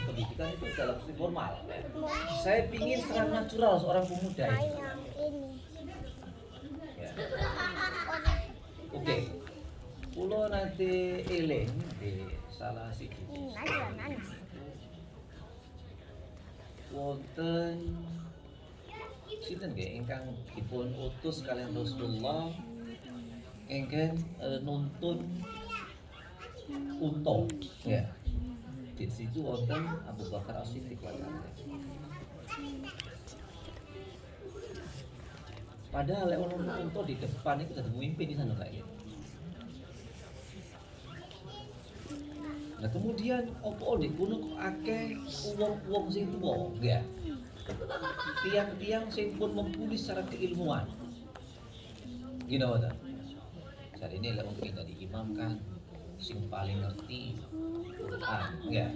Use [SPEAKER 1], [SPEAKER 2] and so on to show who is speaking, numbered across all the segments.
[SPEAKER 1] pendidikan itu dalam sisi formal. Saya ingin secara natural seorang pemuda ini. Ya. Oke. Kulo nanti eling di salah siji. Wonten sinten nggih ingkang dipun utus kalian Rasulullah ingkang nuntun unta ya. Di situ wonten Abu Bakar As-Siddiq padahal lek ono unta di depan itu dadi pemimpin di sana kayak gitu. Nah kemudian opo di kuno kok akeh wong sing tuwa ya. Tiang-tiang sing pun mumpuni secara keilmuan. Gini wae. Saat ini lek mungkin tadi imam kan sing paling ngerti Quran ya.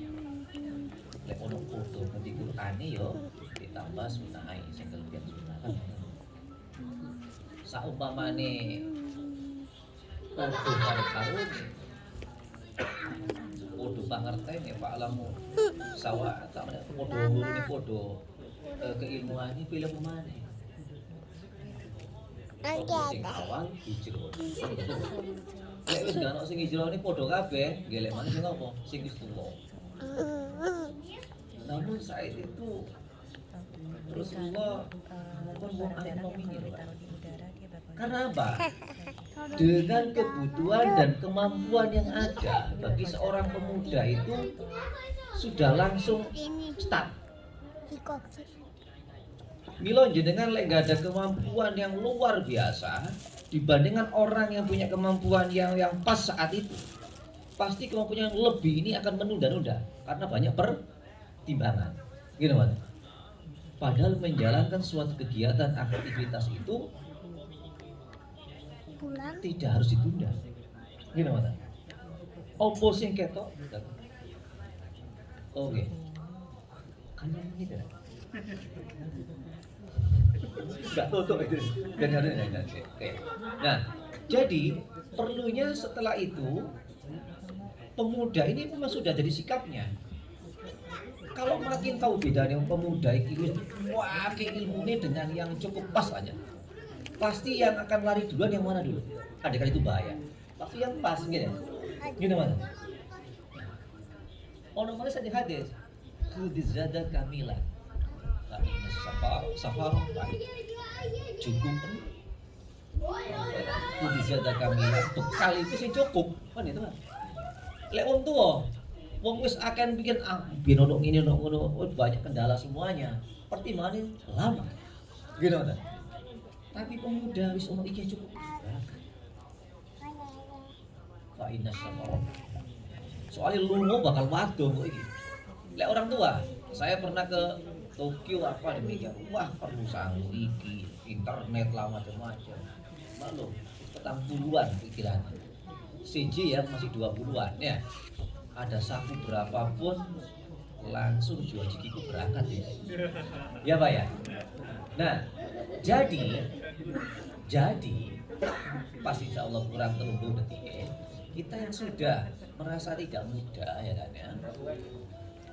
[SPEAKER 1] Lek ono foto ngerti Qurane yo ditambah sunahe sing kelebihan sunah kan. Saumpamane foto karo podo pangerten ya Pak Alamu sawah tak ada podo ini podo keilmuan ini pilih kemana sing awal hijrah lek wis gak ono sing hijrah ini podo kabeh gelek mana sing apa sing wis tuwa namun saat itu Rasulullah bukan wong ahli nominal karena apa? Dengan kebutuhan dan kemampuan yang ada bagi seorang pemuda itu sudah langsung start. Milo jenengan lek gak ada kemampuan yang luar biasa dibandingkan orang yang punya kemampuan yang pas saat itu, pasti kemampuan yang lebih ini akan menunda-nunda karena banyak pertimbangan. Gini mas. Padahal menjalankan suatu kegiatan aktivitas itu pulang tidak harus ditunda. Gini mas. Opo sing ketok. Oke. Kan ini kan. Enggak tutup itu. Dan ada. Oke. Nah, jadi perlunya setelah itu pemuda ini memang sudah jadi sikapnya. Kalau makin tahu bedanya pemuda itu wah ilmunya dengan yang cukup pas aja. Pasti yang akan lari duluan yang mana dulu? Adegan itu bahaya. Pasti yang pas gitu. Gini mana? Ono mana saja hadis. Kudizada kamila. Tapi safar cukup. Kudizada kamila. Untuk kali itu sih cukup. Kan itu kan. Lek wong tua, wong wis akan bikin biar ono ini ono banyak kendala semuanya. Pertimbangannya lama. Gini mana? Tapi pemuda wis umur iki cukup. Fa inna sabara. Soalnya lungo bakal waduh kok iki. Lek orang tua, saya pernah ke Tokyo apa demikian. Wah, perlu sangu iki, internet lah macam-macam. Malu, petang puluhan pikiran. CJ ya masih 20-an ya. Ada saku berapapun langsung jual jikiku berangkat ya. Ya Pak ya. Nah, jadi pas insya Allah kurang terumbu detik kita yang sudah merasa tidak muda ya kan ya,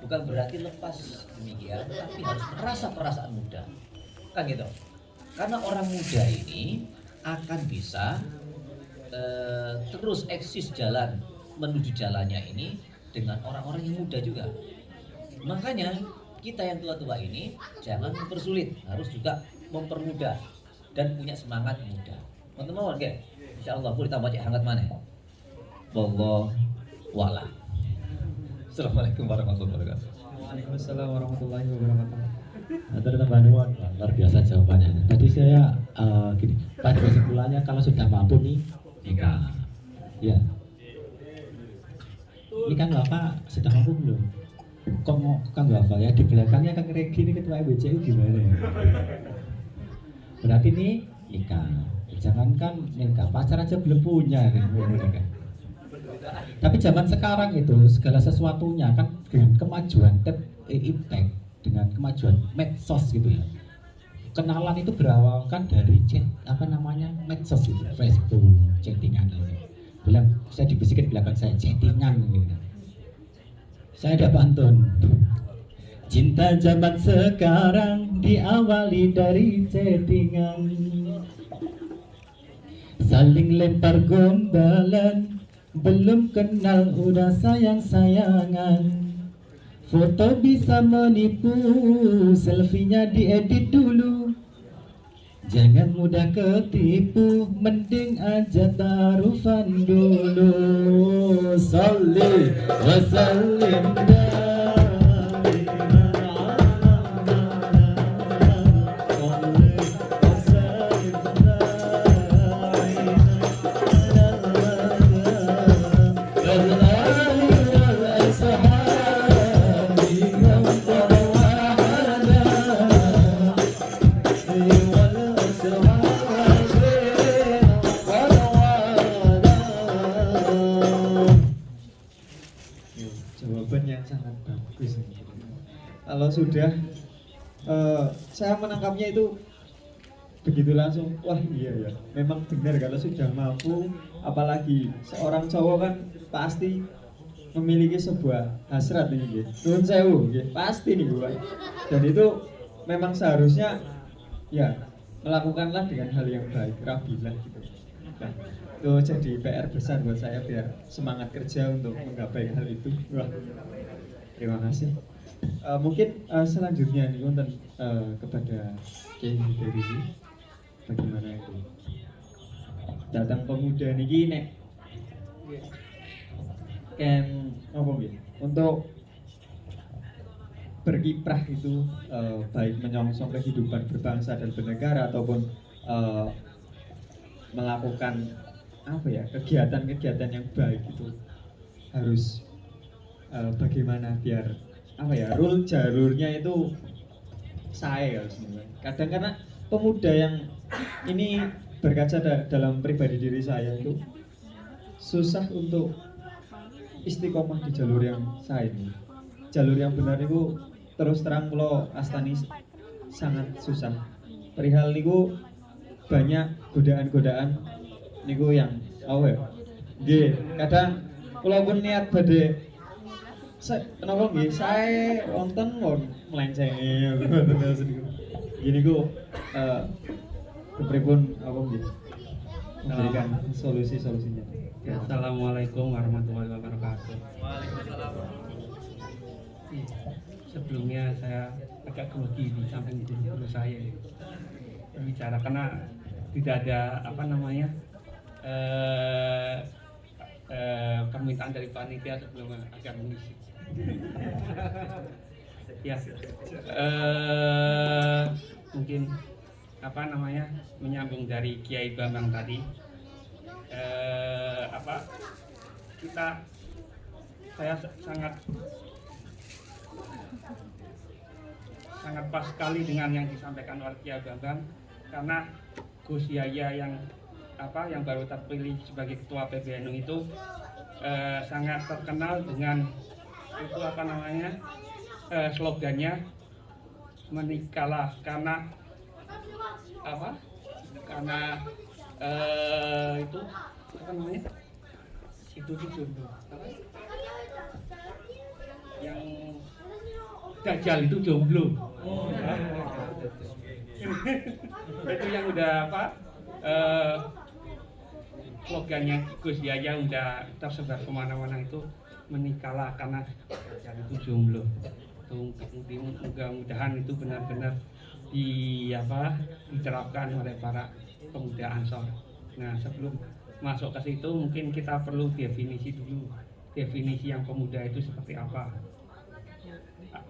[SPEAKER 1] bukan berarti lepas demikian, tapi harus merasa perasaan muda kan gitu, karena orang muda ini akan bisa terus eksis jalan menuju jalannya ini dengan orang-orang yang muda juga. Makanya kita yang tua-tua ini jangan mempersulit, harus juga mempermudah dan punya semangat muda. Teman-teman, oke? Insyaallah boleh tambah cek hangat mana? Wallahu a'lam. Assalamualaikum warahmatullahi wabarakatuh.
[SPEAKER 2] Waalaikumsalam warahmatullahi wabarakatuh. Ada tambahan luar biasa jawabannya. Tadi saya gini, pada kesimpulannya kalau sudah mampu nih nikah. Ya. Ini kan Bapak sudah mampu belum? Kok mau Kang Bapak ya di belakangnya Kang Regi ini ketua MBCU gimana ya? Berarti nih nikah. Jangankan nikah, pacar aja belum punya kan nikah. Tapi zaman sekarang itu segala sesuatunya kan dengan kemajuan iptek, dengan kemajuan medsos gitu ya. Kenalan itu berawal kan dari chat medsos gitu, Facebook, chattingan gitu. Bilang saya dibisikin di belakang saya chattingan gitu. Saya ada pantun. Cinta zaman sekarang diawali dari chattingan, saling lempar gombalan, belum kenal udah sayang-sayangan. Foto bisa menipu, selfie-nya diedit dulu. Jangan mudah ketipu, mending aja taruhan dulu. Sholli wa sallim jawaban yang sangat bagus. Kalau sudah saya menangkapnya itu begitu langsung, wah iya ya, memang benar kalau sudah mampu, apalagi seorang cowok kan pasti memiliki sebuah hasrat ini, nuwun sewu, pasti nih gua. Dan itu memang seharusnya ya melakukanlah dengan hal yang baik, rabilah gitu. Nah, itu jadi PR besar buat saya biar semangat kerja untuk menggapai hal itu. Wah, terima kasih. Mungkin selanjutnya nih konten kepada Kiai dari bagaimana itu datang pemuda niki nek kan apa gitu untuk berkiprah itu baik menyongsong kehidupan berbangsa dan bernegara ataupun melakukan apa ya kegiatan-kegiatan yang baik itu harus bagaimana biar apa ya rule jalurnya itu saya sebenarnya kadang karena pemuda yang ini berkaca dalam pribadi diri saya itu susah untuk istiqomah di jalur yang saya ini. Jalur yang benar itu terus terang kalau astani sangat susah. Perihal niku banyak godaan-godaan niku yang ya. Nggih, kadang kula pun niat badhe kenapa nggih saya wonten melenceng gini ku kepripun apa nggih memberikan solusi-solusinya.
[SPEAKER 3] Ya, Assalamualaikum warahmatullahi wabarakatuh. Sebelumnya saya agak grogi di samping guru saya berbicara karena tidak ada apa namanya permintaan dari panitia sebelum agak mengisi. Ya, mungkin apa namanya menyambung dari Kiai Bambang tadi. Saya sangat pas sekali dengan yang disampaikan oleh Kiai Bambang karena Gus Yahya yang baru terpilih sebagai ketua PBNU itu sangat terkenal dengan itu slogannya menikahlah karena itu apa namanya itu jodoh yang dajjal itu jomblo itu yang udah slogannya Gus Yahya udah tersebar kemana-mana itu menikahlah karena dajjal itu jomblo. Mudah-mudahan itu benar-benar diterapkan oleh para pemuda Ansor. Nah, sebelum masuk ke situ mungkin kita perlu definisi dulu. Definisi yang pemuda itu seperti apa?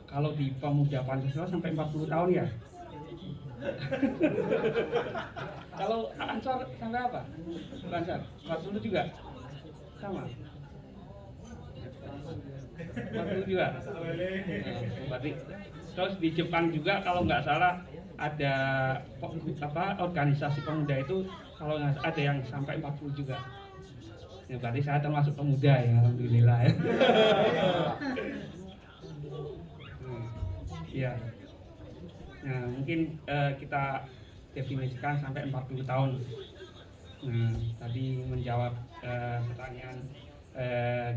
[SPEAKER 3] Kalau di pemuda Pancasila sampai 40 tahun ya? Kalau Ansor sampai apa? Ansor 40 juga? Sama? 40 juga? Berarti terus di Jepang juga kalau nggak salah ada organisasi pemuda itu kalau nggak ada yang sampai 40 juga. Ya, berarti saya termasuk pemuda ya, alhamdulillah ya. Ya. Nah, mungkin kita definisikan sampai 40 tahun. Nah, tadi menjawab pertanyaan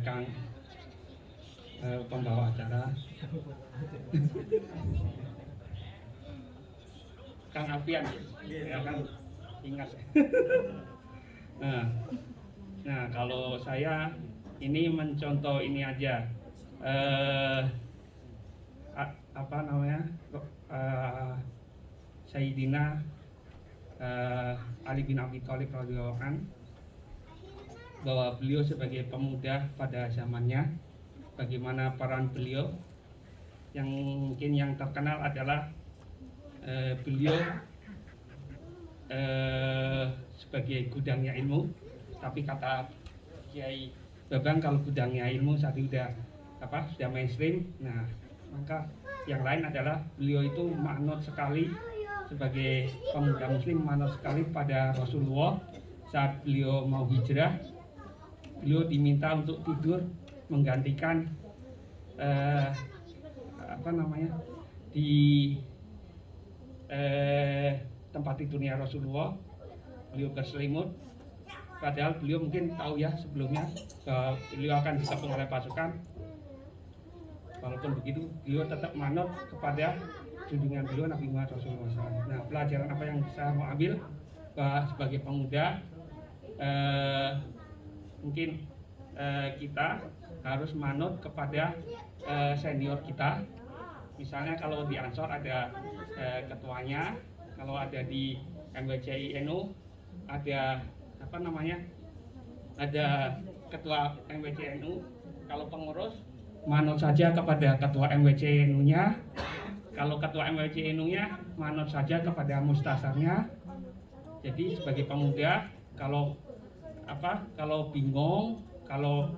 [SPEAKER 3] Kang pembawa acara. Kang Alfian, ya kan ingat. Nah, nah kalau saya ini mencontoh ini aja, apa namanya, Sayyidina Ali bin Abi Thalib radhiyallahu anhu, bahwa beliau sebagai pemuda pada zamannya, bagaimana peran beliau. Yang mungkin yang terkenal adalah beliau sebagai gudangnya ilmu, tapi kata Kiai Babang kalau gudangnya ilmu saat itu sudah mainstream. Nah, maka yang lain adalah beliau itu manut sekali sebagai pemuda muslim, manut sekali pada Rasulullah. Saat beliau mau hijrah, beliau diminta untuk tidur menggantikan di tempat tidurnya Rasulullah. Beliau berselimut, padahal beliau mungkin tahu ya sebelumnya bahwa beliau akan dikepung oleh pasukan. Walaupun begitu, beliau tetap manut kepada junjungan beliau Nabi Muhammad Rasulullah SAW. Nah, pelajaran apa yang saya mau ambil, bahwa sebagai pemuda mungkin kita harus manut kepada senior kita. Misalnya kalau di Ansor ada ketuanya, kalau ada di MWCI NU ada ada ketua MWCI NU. Kalau pengurus manut saja kepada ketua MWCI NU-nya. Kalau ketua MWCI NU-nya manut saja kepada mustasarnya. Jadi sebagai pemuda kalau bingung, kalau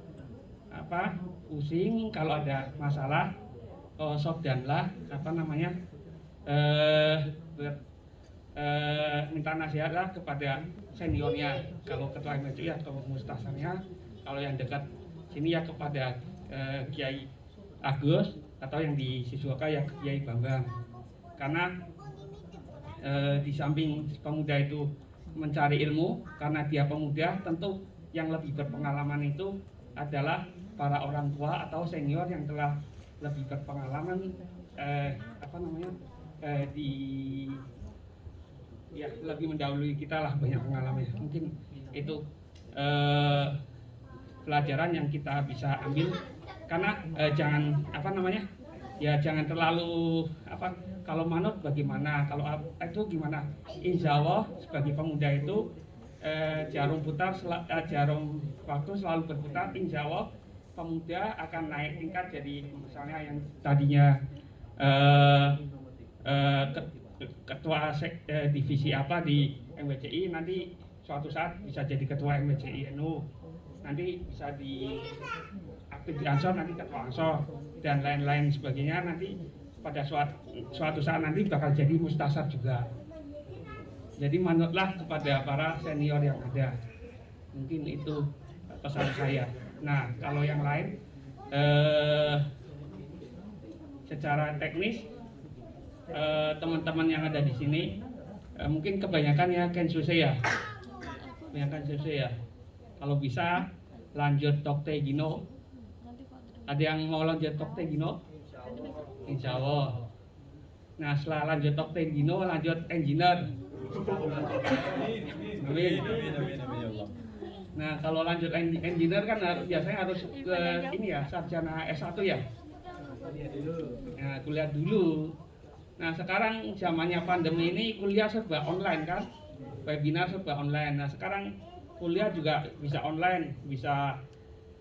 [SPEAKER 3] pusing, kalau ada masalah, sobdanlah minta nasihatlah kepada seniornya. Kalau ketua MWCI atau mustasarnya, kalau yang dekat sini ya kepada Kiai Agus, atau yang di Siswaka ya Kiai Bambang. Karena di samping pemuda itu mencari ilmu, karena dia pemuda, tentu yang lebih berpengalaman itu adalah para orang tua atau senior yang telah lebih berpengalaman lebih mendahului kita lah, banyak pengalamannya. Mungkin itu pelajaran yang kita bisa ambil. Karena jangan terlalu kalau manut bagaimana, kalau itu gimana. Insya Allah sebagai pemuda itu jarum waktu selalu berputar. Insya Allah pemuda akan naik tingkat jadi misalnya yang tadinya ketua divisi apa di MWCI, nanti suatu saat bisa jadi ketua MWCI NU, nanti bisa aktif di Ansor, nanti ketua Ansor dan lain-lain sebagainya. Nanti pada suatu saat nanti bakal jadi mustasar juga. Jadi manutlah kepada para senior yang ada. Mungkin itu pesan saya. Nah, kalau yang lain secara teknis teman-teman yang ada di sini mungkin kebanyakan ya Kensusei ya. Kalau bisa lanjut Tokte Gino. Ada yang mau lanjut Tokte Gino? Insya Allah. Nah, setelah lanjut Tokte Gino, lanjut engineer. Amin. Nah, kalau lanjut engineer kan biasanya harus ke ini ya, sarjana S1 ya. Nah, kuliah dulu. Nah, sekarang zamannya pandemi ini kuliah serba online kan, webinar serba online. Nah, sekarang kuliah juga bisa online, bisa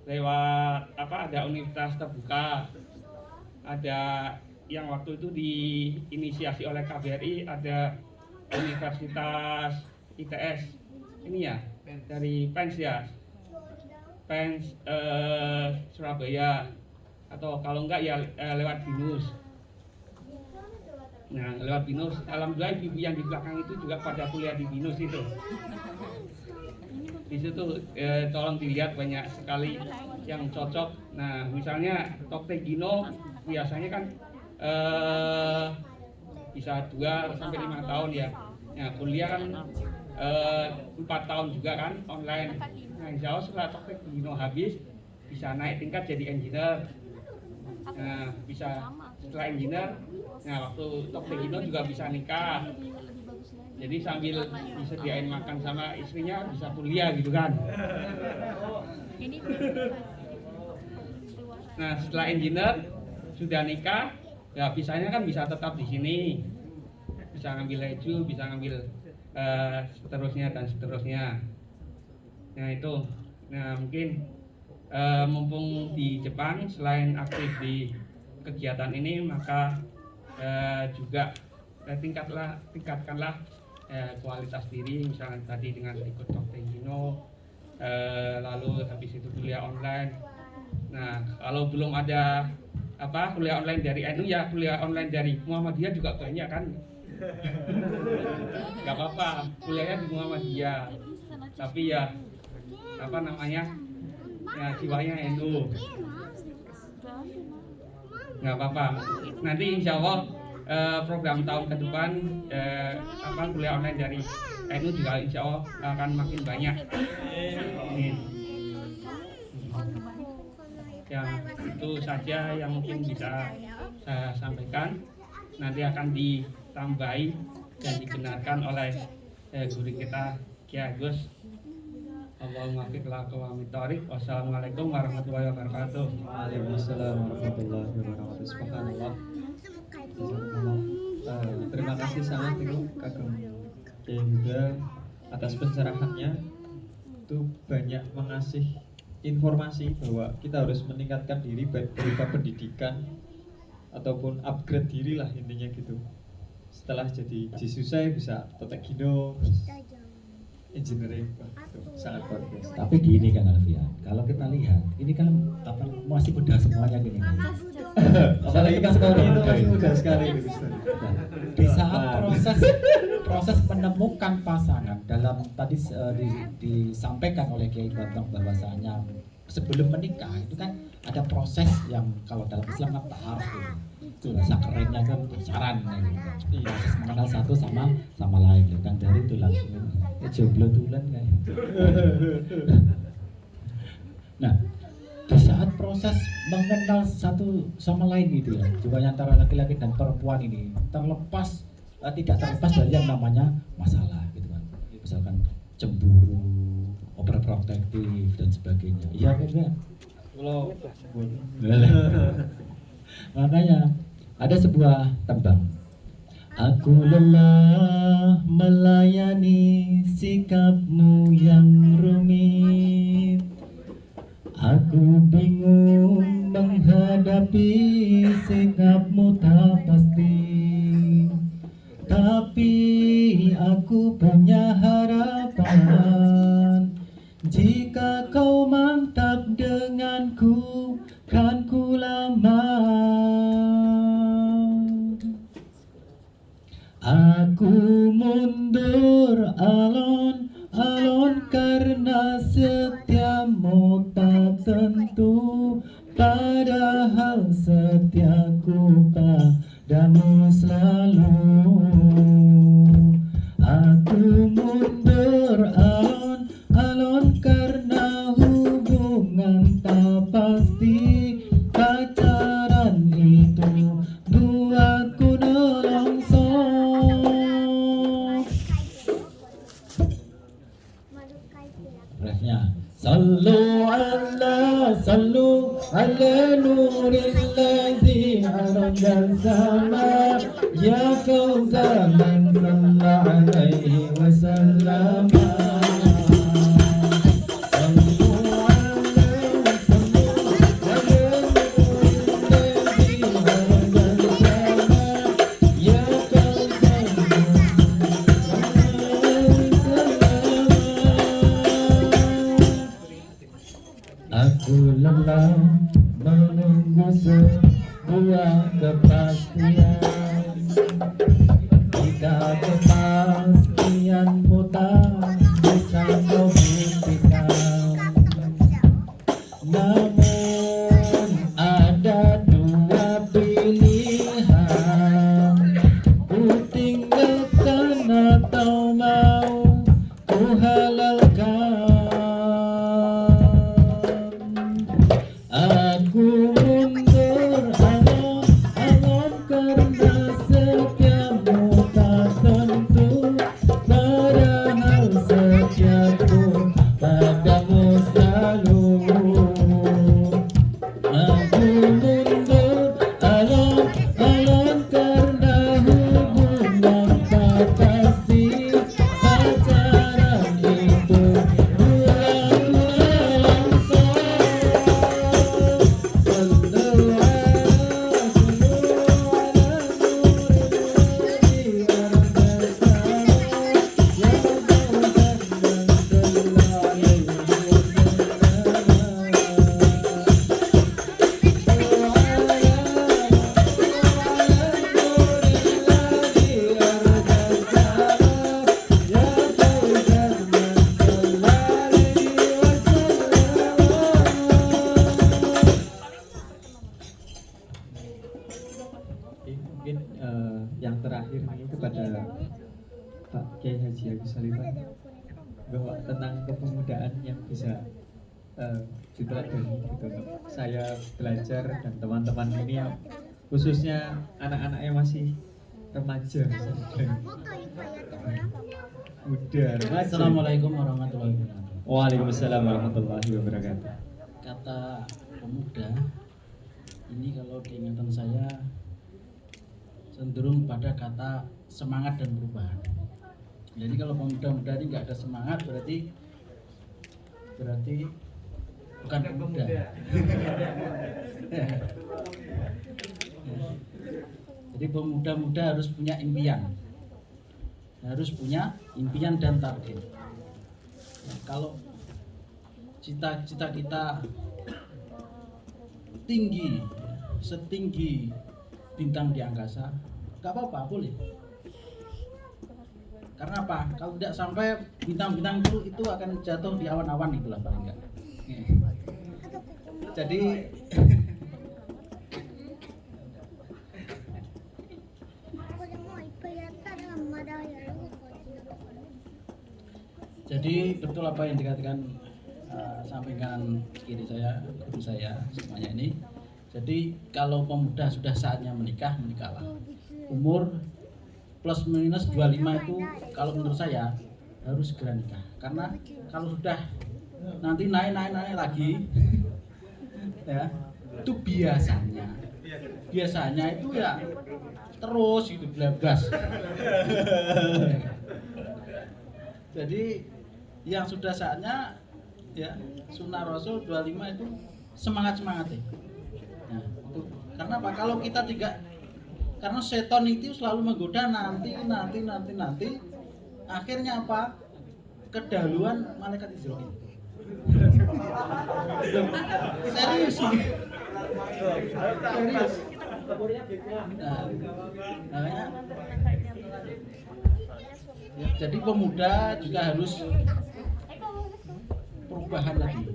[SPEAKER 3] lewat ada universitas terbuka, ada yang waktu itu diinisiasi oleh KBRI, ada Universitas ITS ini ya, dari PENS ya, PENS Surabaya, atau kalau enggak ya lewat BINUS. Nah, lewat BINUS, alhamdulillah ibu yang di belakang itu juga pada kuliah di BINUS itu. Di situ tolong dilihat, banyak sekali yang cocok. Nah, misalnya Tokte Gino biasanya kan bisa 2 sampai 5 tahun ya. Nah, kuliah kan 4 tahun juga kan online. Nah, insya Allah setelah Tokte Gino habis bisa naik tingkat jadi engineer. Nah, bisa setelah engineer, nah waktu top engineer juga bisa nikah. Jadi sambil disediain makan sama istrinya bisa kuliah gitu kan. Nah, setelah engineer sudah nikah, ya bisanya kan bisa tetap di sini. Bisa ngambil leju, bisa ngambil seterusnya dan seterusnya. Nah, itu. Nah, mungkin mumpung di Jepang selain aktif di kegiatan ini, maka juga tingkatkanlah kualitas diri, misalnya tadi dengan ikut Tokengino, lalu habis itu kuliah online. Nah, kalau belum ada kuliah online dari NU, ya kuliah online dari Muhammadiyah juga banyak kan. Gak apa-apa, kuliahnya di Muhammadiyah, tapi ya ya jiwanya NU. Nggak apa-apa, nanti insya Allah program tahun ke depan kuliah online dari NU juga insya Allah akan makin banyak. Ya, itu saja yang mungkin bisa saya sampaikan. Nanti akan ditambahi dan dibenarkan oleh guru kita Kiai Agus. Allahumma fiqh wa mitorik. Wassalamualaikum warahmatullahi wabarakatuh.
[SPEAKER 4] Waalaikumsalam warahmatullahi wabarakatuh. Subhanallah. Terima kasih sangat itu Kagem Kiai Huda atas pencerahannya. Itu banyak mengasih informasi bahwa kita harus meningkatkan diri baik berupa pendidikan ataupun upgrade diri lah intinya gitu. Setelah jadi Jisu saya bisa Totekino, engineering, itu sangat luar biasa.
[SPEAKER 2] Tapi gini kan Alfian, kalau kita lihat ini kan masih muda semuanya gini kan.
[SPEAKER 4] Apalagi Mas Kori itu masih muda sekali gitu.
[SPEAKER 2] Nah, di saat proses menemukan pasangan dalam tadi disampaikan oleh Kiai Batang bahwasanya sebelum menikah itu kan ada proses yang kalau dalam Islam kan ta'aruf itu bahasa kerennya kan pacaran gitu. Proses mengenal satu sama lain gitu. Dan dari itu langsung jomblo tulen kan. Nah, di saat proses mengenal satu sama lain gitu ya, hubungan antara laki-laki dan perempuan ini tidak terlepas dari yang namanya masalah gitu kan. Misalkan cemburu, overprotective dan sebagainya. Iya kan enggak?
[SPEAKER 4] Kalau
[SPEAKER 2] makanya ada sebuah tembang. Aku lelah melayani sikapmu yang rumit. Aku bingung menghadapi sikapmu tak pasti. Tapi aku punya harapan. Jika kau mantap denganku, kan ku lama. Aku mundur alon-alon karena setiamu tak tentu. Padahal setiaku padamu selalu. Aku mundur alon-alon karena hubungan tak pasti. Pacaran itu buatku nelongsong. Refnya Sallu ala nuril ladzi arada sama. Ya fawza man salla alaihi wa sallama. Aku lelah menunggu sebuah kepastian. Jika kepastianmu tak bisa kau buktikan, namun ada dua pilihan. Ku tinggalkan atau mau ku halalkan. Aku mundur karena setiapmu tak tentu, padahal setiapku padamu selalu. Aku mundur alon-alon karena hubungan tak pasti, pacaran itu bulan langsung.
[SPEAKER 4] Mungkin yang terakhir ini kepada Pak Kiai Haji Agus Salifah, bahwa tentang kepemudaan yang bisa diteladani gitu untuk saya belajar dan teman-teman ini yang khususnya anak-anak yang masih remaja dan muda remaja.
[SPEAKER 5] Assalamualaikum warahmatullahi wabarakatuh.
[SPEAKER 4] Waalaikumsalam warahmatullahi wabarakatuh.
[SPEAKER 5] Kata pemuda ini kalau diingatan saya cenderung pada kata semangat dan perubahan. Jadi kalau pemuda-muda ini nggak ada semangat berarti bukan pemuda. Jadi pemuda-muda harus punya impian dan target. Nah, kalau cita-cita kita tinggi, setinggi bintang di angkasa, nggak apa-apa, boleh. Karena apa? Kalau tidak sampai bintang-bintang itu akan jatuh di awan-awan, itulah paling enggak. Jadi Jadi betul apa yang dikatakan sampaikan kiri saya, guru saya semuanya ini. Jadi kalau pemuda sudah saatnya menikah, menikahlah. Umur plus minus 25 itu kalau menurut saya harus segera nikah. Karena kalau sudah nanti naik lagi ya, itu biasanya itu ya terus itu belabas. Jadi yang sudah saatnya ya sunnah Rasul 25 itu semangat ya. Nah, itu karena apa? Kalau kita tidak, karena setan itu selalu menggoda nanti, akhirnya apa? Kedahuluan malaikat Israil. Serius. Nah, makanya ya, jadi pemuda juga harus perubahan lagi,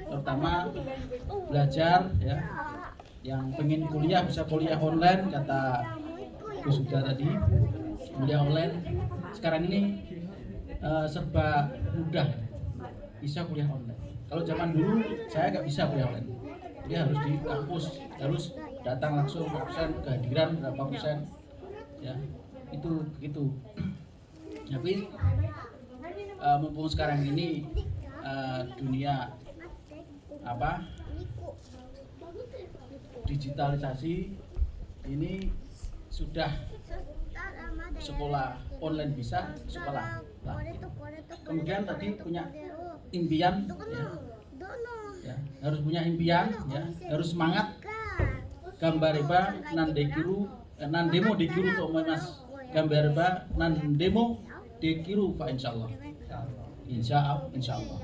[SPEAKER 5] terutama belajar ya. Yang pengen kuliah bisa kuliah online, kata Gus Huda tadi, kuliah online sekarang ini serba mudah, bisa kuliah online. Kalau zaman dulu saya nggak bisa kuliah online, dia harus di kampus, harus datang langsung, absen kehadiran berapa persen, ya itu begitu. Tapi mumpung sekarang ini dunia apa digitalisasi ini sudah sekolah online bisa sekolah lah. Kemudian tadi punya impian ya, harus punya impian ya, harus semangat. Gambareba nandemo dikiru to mas, gambareba nandemo dikiru fa insyaallah. Insyaallah.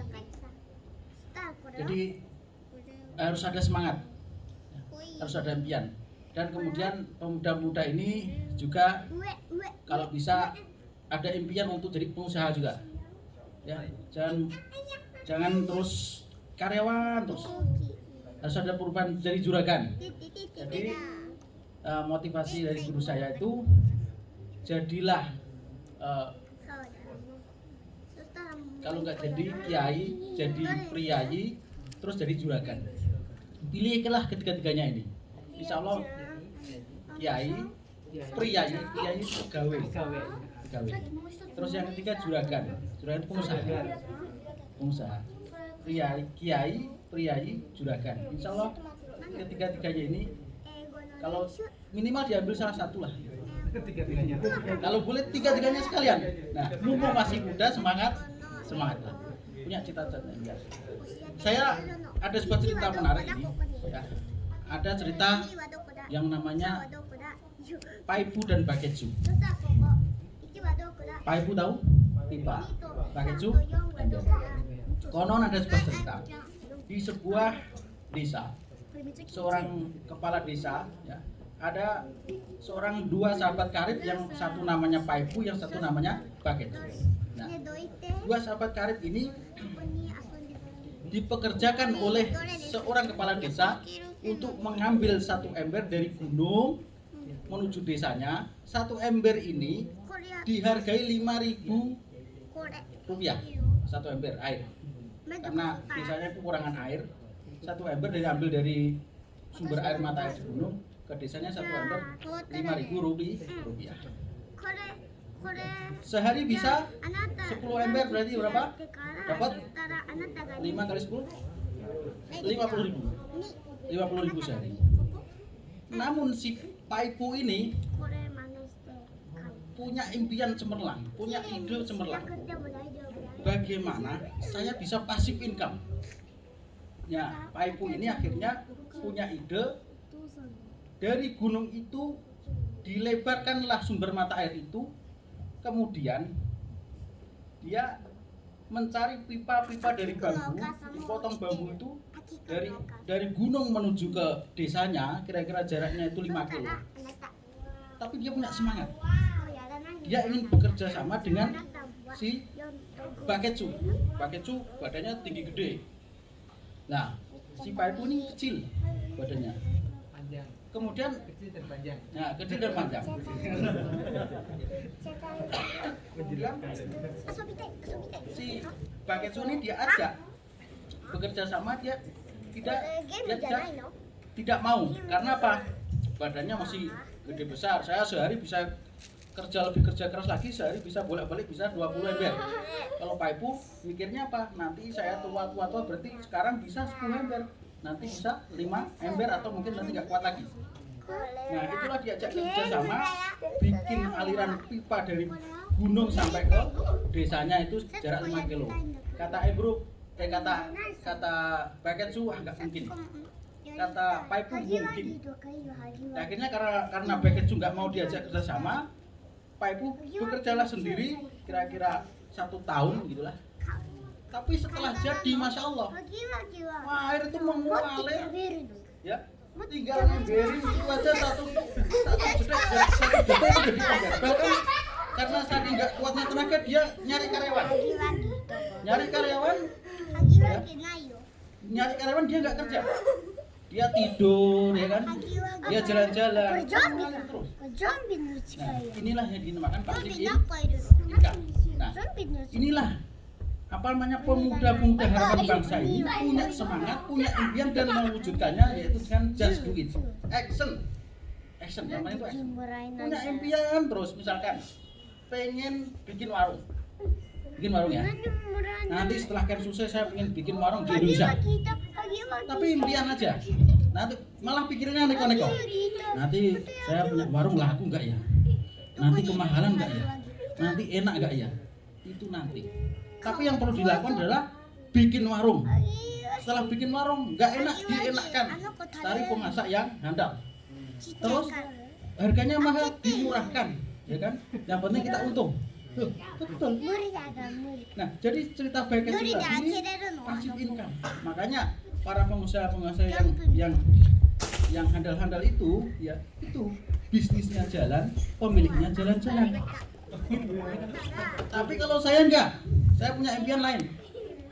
[SPEAKER 5] Jadi harus ada semangat, harus ada impian. Dan kemudian pemuda-pemuda ini juga kalau bisa ada impian untuk jadi pengusaha juga. Ya, jangan terus karyawan terus. Harus ada perubahan dari juragan. Jadi motivasi dari guru saya itu jadilah kalau nggak jadi kiai, jadi priayi, terus jadi juragan. Pilihlah ketiga-tiganya ini. Insya Allah kiai, priayi itu pegawai. Terus yang ketiga juragan itu pengusaha. Priayi, juragan. Insya Allah ketiga-tiganya ini kalau minimal diambil salah satu lah. Kalau boleh tiga-tiganya sekalian. Nah, mumpung masih muda, semangat lah. Punya cita-cita enggak. Saya ada sebuah cerita menarik ini. Ya. Ada cerita yang namanya Paipu dan Baketsu. Paipu tahu? Pipa. Baketsu? Ember. Konon ada sebuah cerita di sebuah desa, seorang kepala desa, ya, ada dua sahabat karib, yang satu namanya Paipu, yang satu namanya Baketsu. Nah, dua sahabat karib ini dipekerjakan oleh seorang kepala desa untuk mengambil satu ember dari gunung menuju desanya. Satu ember ini dihargai 5.000 rupiah, satu ember air. Karena desanya kekurangan air, satu ember diambil dari sumber air mata air di gunung ke desanya, satu ember 5.000 rupiah. Sehari bisa 10 ember, berarti berapa? Dapat 5 kali 10 50.000 sehari. Namun si Paipu ini punya impian cemerlang, punya ide cemerlang. Bagaimana saya bisa passive income? Ya, Paipu ini akhirnya punya ide, dari gunung itu dilebarkanlah sumber mata air itu. Kemudian dia mencari pipa-pipa dari bambu, dipotong bambu itu dari gunung menuju ke desanya, kira-kira jaraknya itu 5 kilo. Tapi dia punya semangat. Dia ingin bekerja sama dengan si Baketsu. Baketsu badannya tinggi gede. Nah, si Paipu ini kecil badannya. Kemudian kecil dan panjang. Si Baketsu ini dia ajak bekerja sama, dia tidak mau. Karena apa? Badannya masih gede besar. Saya sehari bisa kerja keras lagi, sehari bisa bolak-balik bisa 20 ember. Kalau Paipu mikirnya apa? Nanti saya tua berarti sekarang bisa 10 ember. Nanti bisa 5 ember atau mungkin nanti nggak kuat lagi. Nah, itulah diajak kerja sama, bikin aliran pipa dari gunung sampai ke desanya itu jarak 5 kilo. Kata kata Baketsu nggak mungkin. Kata Paipu mungkin. Akhirnya karena Baketsu nggak mau diajak kerja sama, Paipu bekerjalah sendiri kira-kira 1 tahun gitulah. Tapi setelah jadi, masya Allah, air itu mengalir, ya, tinggal ngemberin itu aja satu detik itu jadi ember. Bahkan karena saking nggak kuatnya tenaga, dia nyari karyawan, dia nggak kerja, dia tidur, ya kan, dia jalan-jalan terus. Nah, inilah yang dinamakan passive income. Nah, inilah apa namanya pemuda-pemuda harapan bangsa ini punya semangat, punya impian dan mewujudkannya, yaitu dengan just do it, action namanya itu action. Punya impian terus, misalkan pengen bikin warung ya. Nanti setelah kan sukses saya pengen bikin warung di Indonesia. Tapi impian aja. Nanti malah pikirnya neko-neko. Nanti saya punya warung laku enggak ya? Nanti kemahalan enggak ya? Nanti enak enggak ya? Itu nanti. Tapi yang perlu dilakukan adalah bikin warung. Setelah bikin warung enggak enak, dienakkan. Cari pemasak yang handal. Terus harganya mahal, dimurahkan, ya kan? Yang penting kita untung. Betul. Nah, jadi cerita Baketsu ini passive income. Makanya para pengusaha yang handal-handal itu, ya, itu bisnisnya jalan, pemiliknya jalan-jalan. Tapi kalau saya enggak, saya punya impian lain.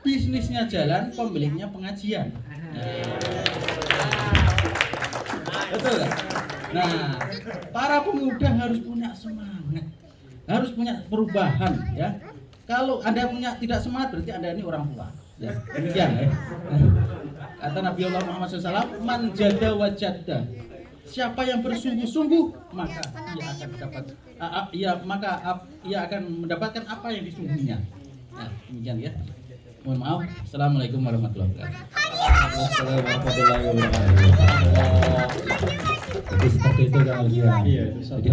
[SPEAKER 5] Bisnisnya jalan, pemiliknya pengajian. Betul kan? Nah, para pemuda harus punya semangat, harus punya perubahan, ya. Kalau Anda tidak semangat, berarti Anda ini orang tua. Ya, demikian ya. Kata Nabi Allah Muhammad SAW, man jada wajada. siapa yang bersungguh-sungguh maka ia akan mendapatkan apa yang disungguhnya. Nah, demikian ya. Mohon maaf. Assalamualaikum warahmatullahi wabarakatuh.
[SPEAKER 4] Assalamualaikum warahmatullahi wabarakatuh.
[SPEAKER 2] Jadi seperti itu Kak Alvia.
[SPEAKER 4] Iya, itu
[SPEAKER 2] Jadi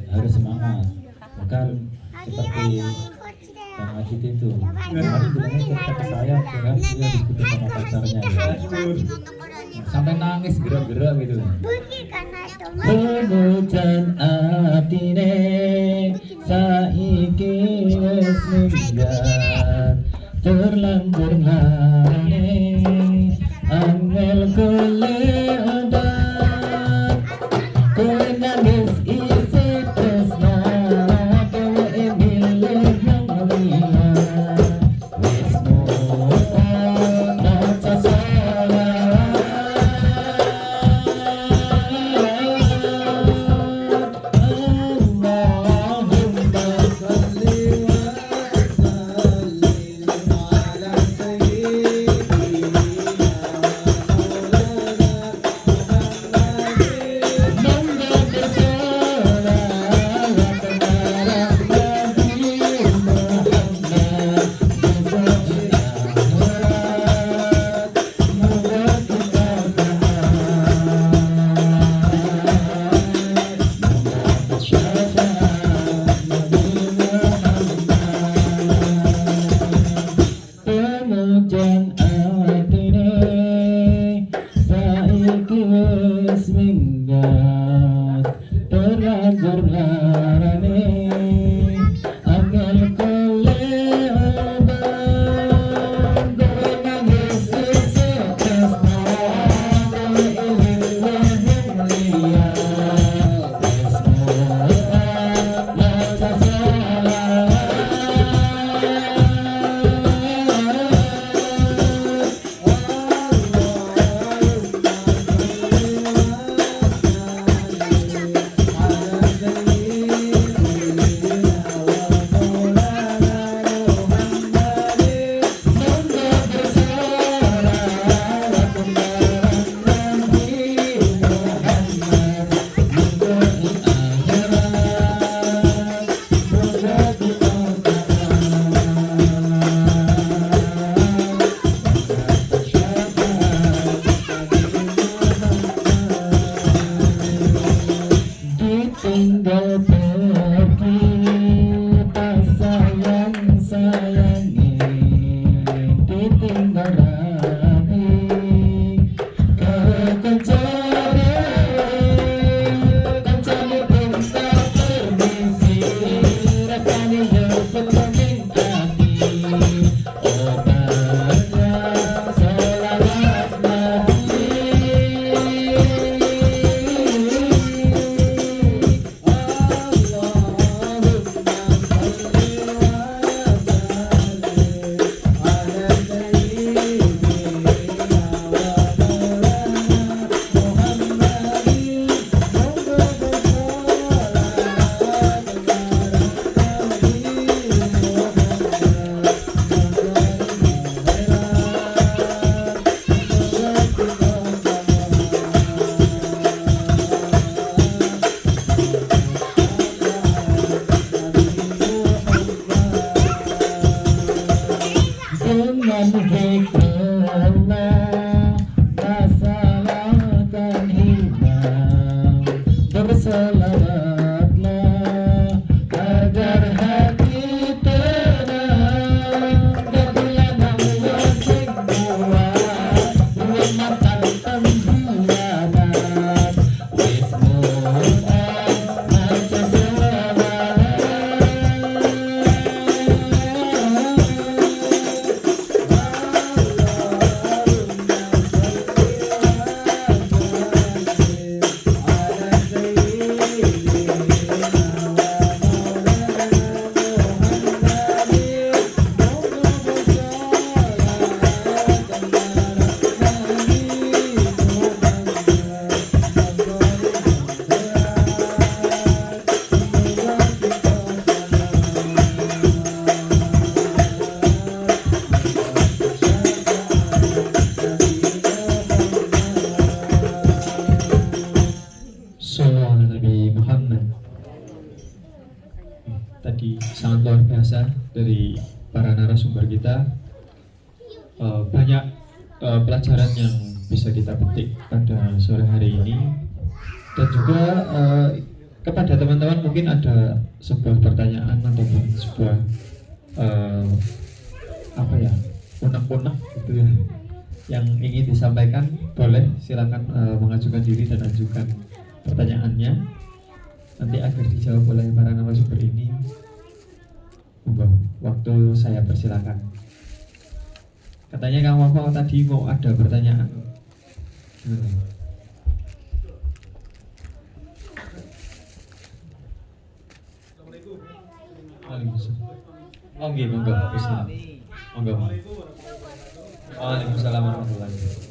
[SPEAKER 2] harus semangat. Bukan seperti Kang Majid itu. Kemarin bilangnya cerita ke saya, kira dia diskusi sama pacarnya ya. Sampai nangis gerak-gerak gitu. Penujan atine saiki wis minggat terlanjur nane angel golek obat kowe nangis isi tresna kowe milih nang liya wis maca Penujan atine saiki wis minggat terlanjur larane angel golek obat kowe nangis isi tresna kowe milih liya wis maca ditinggal pergi tak sayang-sayangi ditinggal rapi karo kancane pinta permisi rasane yo sepening ati obatnya selawat nabi Allah
[SPEAKER 4] tadi sangat luar biasa dari para narasumber kita. Banyak pelajaran yang bisa kita petik pada sore hari ini, dan juga kepada teman-teman mungkin ada sebuah pertanyaan ataupun sebuah unek-unek gitu ya yang ingin disampaikan, boleh silakan mengajukan diri dan ajukan pertanyaannya nanti agar dijawab oleh para narasumber ini. Waktu saya persilakan. Katanya Kang Wafa tadi mau ada pertanyaan. Oh nggih, monggo. Bismillah. Monggo. Waalaikumsalam warahmatullahi wabarakatuh.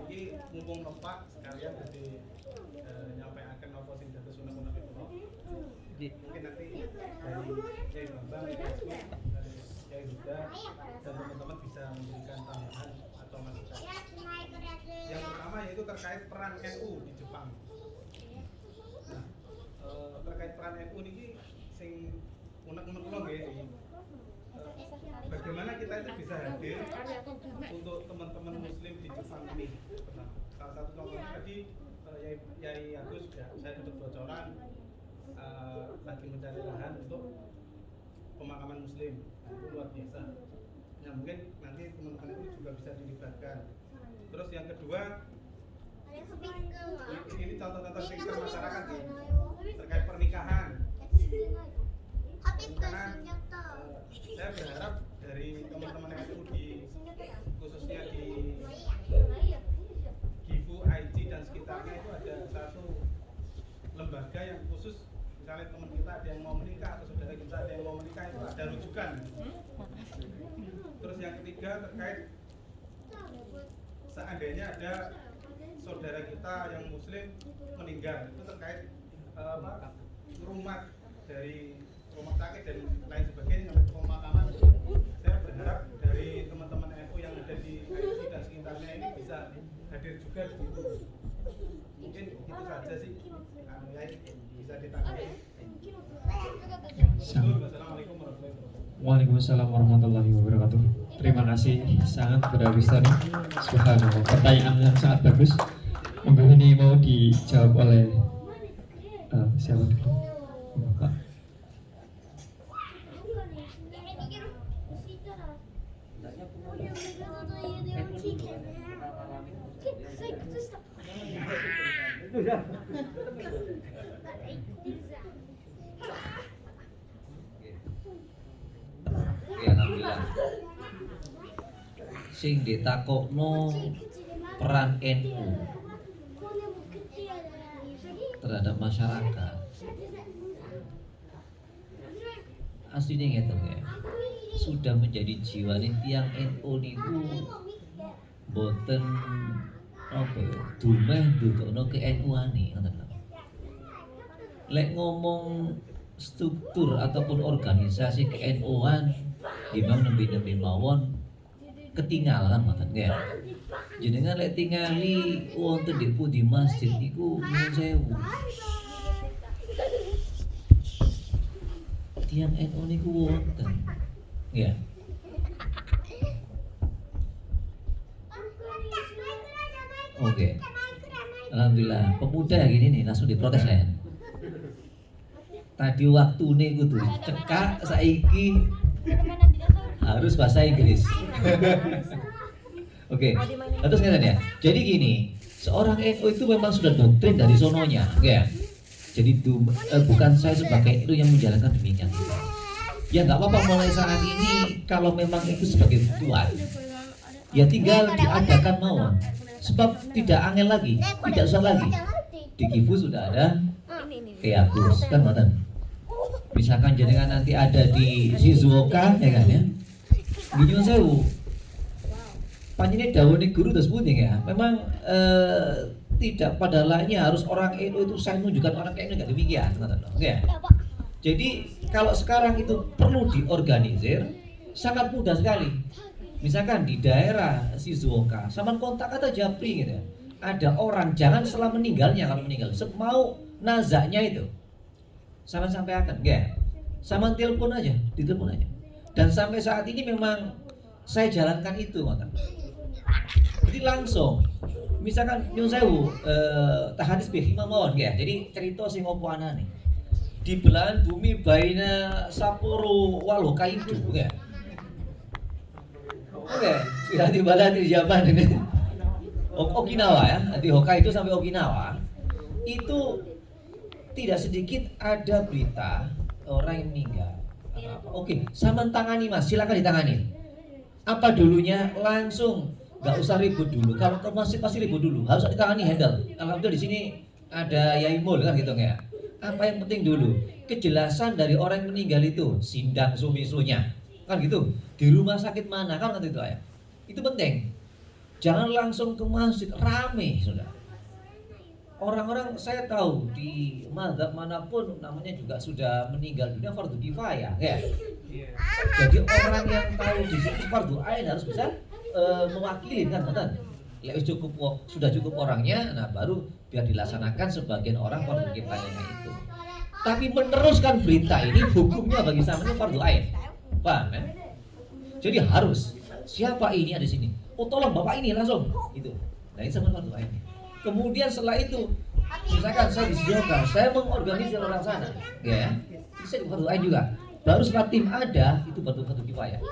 [SPEAKER 6] Iki mumpung lepak sekalian jadi nyampaikan apa sing dados unek-unek itu. Mungkin nanti dari Kiai Bambang, dari Kiai Huda dan teman-teman bisa memberikan tambahan atau masukan. Yang pertama yaitu terkait peran NU di Jepang. Nah, terkait peran NU ini sing unek-unek kula nggih. Bagaimana kita itu bisa hadir untuk teman-teman muslim di Jepang ini. Nah, salah satu contohnya tadi Yai Agus ya, saya dapat bocoran lagi mencari lahan untuk pemakaman muslim. Nah, itu luar biasa. Nah, mungkin nanti teman-teman itu juga bisa dilibatkan. Terus yang kedua, ini contoh-contoh speaker masyarakat nih, terkait pernikahan. Saya berharap dari teman-teman NU khususnya di Gifu, IG dan sekitarnya itu ada satu lembaga yang khusus, misalnya teman kita ada yang mau menikah atau saudara kita ada yang mau menikah, itu ada rujukan. Terus yang ketiga terkait seandainya ada saudara kita yang muslim meninggal, itu terkait rumah dari rumah sakit dan lain sebagainya sampai pemakaman. Saya berharap dari teman-teman NU yang ada di IC dan sekitarnya ini bisa hadir juga di situ. Mungkin itu saja sih bisa ditanggapi. Wassalamualaikum warahmatullahi wabarakatuh.
[SPEAKER 4] Waalaikumsalam warahmatullahi wabarakatuh. Terima kasih, sangat berhabis tadi. Subhanallah, pertanyaan yang sangat bagus. Monggo ini mau dijawab oleh siapa dulu? Pak.
[SPEAKER 1] Ya, alhamdulillah. Sing ditakokno peran NU terhadap masyarakat. Aslinya ngeten ya. Sudah menjadi jiwa nih tiang NU niku boten apa ya, dumeh ndukno ke NU-ane ngoten lho. Lek ngomong struktur ataupun organisasi ke NU-an gimana nembe-nembe mawon ketinggalan ngoten ya. Jenengan lek tingali wonten di pundi masjid iku nyuwun sewu. Tiang NU niku wonten. Ya. Oke. Alhamdulillah, pemuda gini nih langsung diprotes ya. Tadi waktu nih kudu cekak, saiki harus bahasa Inggris. Oke. Terus ngeten ya. Jadi gini, seorang NU itu memang sudah doktrin dari sononya, ya. Jadi bukan saya sebagai NU yang menjalankan demikian. Ya nggak apa-apa mulai saat ini kalau memang itu sebagai tuan, ya tinggal diadakan mawon. Sebab tidak angel lagi, tidak susah lagi. Di Gifu sudah ada Keakus, kan ngoten. Misalkan jenengan nanti ada di Shizuoka, ya kan ya. Nyuwun sewu. Panjenengan dawuhe guru terus pundi ya. Memang tidak pada lainnya harus orang NU itu saya menunjukkan orang NU enggak demikian, ngoten lho. Ya. Jadi kalau sekarang itu perlu diorganisir sangat mudah sekali. Misalkan di daerah Shizuoka, sama kontak atau Japri gitu ya. ada orang, jangan setelah meninggalnya, kalau meninggal mau nazaknya itu sama sampaikan ya, sama telepon aja, ditelepon aja. Dan sampai saat ini memang saya jalankan itu, jadi langsung misalkan nyun sewu tahadis bihima mawon ya, jadi cerita sing opo anane di belahan bumi baina Sapporo walau Kaido ya. Oke, sudah di belahan di Japan ini. Okinawa ya, di Hokkaido sampai Okinawa itu tidak sedikit ada berita orang yang meninggal. Oke, sama tangani mas, silakan ditangani. Apa dulunya langsung, nggak usah ribut dulu. Kalau masih pasti ribut dulu, harus ditangani handle. Alhamdulillah di sini ada Yaimul kan gitu ya. Apa yang penting dulu? Kejelasan dari orang yang meninggal itu, sindang sumisunya, kan gitu. Di rumah sakit mana kan itu ya. Itu penting. Jangan langsung ke masjid, rame sudah. Orang-orang saya tahu di mazhab manapun namanya juga sudah meninggal dunia fardu kifayah ya. Jadi orang yang tahu di situ fardu ain harus bisa mewakili kan, sudah cukup orangnya, nah baru biar dilaksanakan sebagian orang fardu kifayahnya itu. Tapi meneruskan berita ini hukumnya bagi samanya fardu ain, paham ya? Jadi harus siapa ini ada di sini. Oh tolong bapak ini langsung gitu. Nah ini sama fardu ain. Kemudian setelah itu misalkan saya disediakan, saya mengorganisir orang sana ya, bisa di fardu ain juga. Baru setelah tim ada itu baru fardu kifayah.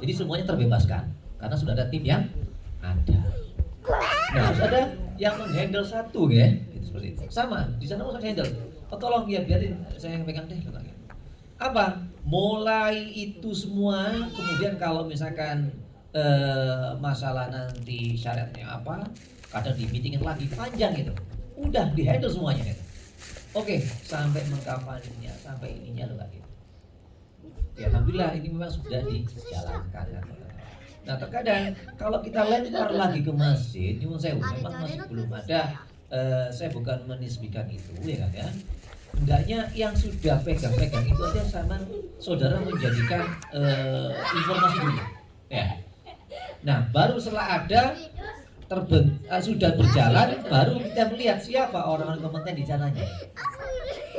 [SPEAKER 1] Jadi semuanya terbebaskan karena sudah ada tim yang ada. Nah harus ada yang menghandle satu ya, itu seperti itu. Sama di sana harus handle. Oh, tolong ya biarin saya yang pegang deh. Apa? Mulai itu semua, kemudian kalau misalkan masalah nanti syariatnya apa, kadang di meetingin lagi panjang itu, udah di handle semuanya gitu. Oke, sampai mengkafaninya, sampai ininya loh lagi. Ya, alhamdulillah ini memang sudah dijalankan. Nah terkadang kalau kita lempar lagi ke masjid, nyuwun sewu, memang masih belum ada. Saya bukan menisbikan itu ya kan ya. Hendaknya yang sudah pegang-pegang itu aja sama saudara menjadikan informasi dulu ya. Nah baru setelah ada sudah berjalan, baru kita melihat siapa orang-orang kompeten di sananya.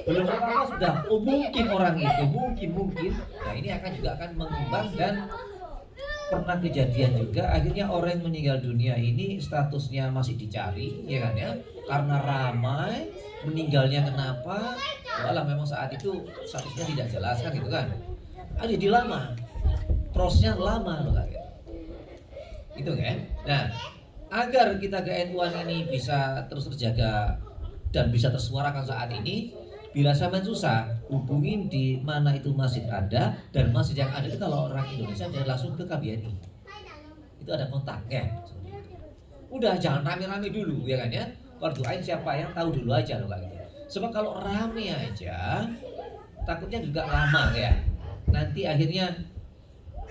[SPEAKER 1] Belum apa-apa sudah, mungkin orang itu, mungkin. Nah ini akan mengembang dan pernah kejadian juga akhirnya orang yang meninggal dunia ini statusnya masih dicari ya kan ya, karena ramai. Meninggalnya kenapa? Walah memang saat itu statusnya tidak jelas kan gitu kan. Jadi lama, prosesnya lama loh kayak gitu kan. Nah agar kita ke-NU-an ini bisa terus terjaga dan bisa tersuarakan saat ini, bila sampai susah hubungin di mana itu masjid ada, dan masjid yang ada itu kalau orang Indonesia jangan langsung ke KBRI, itu ada kontak ya. Udah jangan rame-rame dulu ya kan ya. Fardu ain siapa yang tahu dulu aja loh kayak gitu. Sebab kalau rame aja takutnya juga lama ya. Nanti akhirnya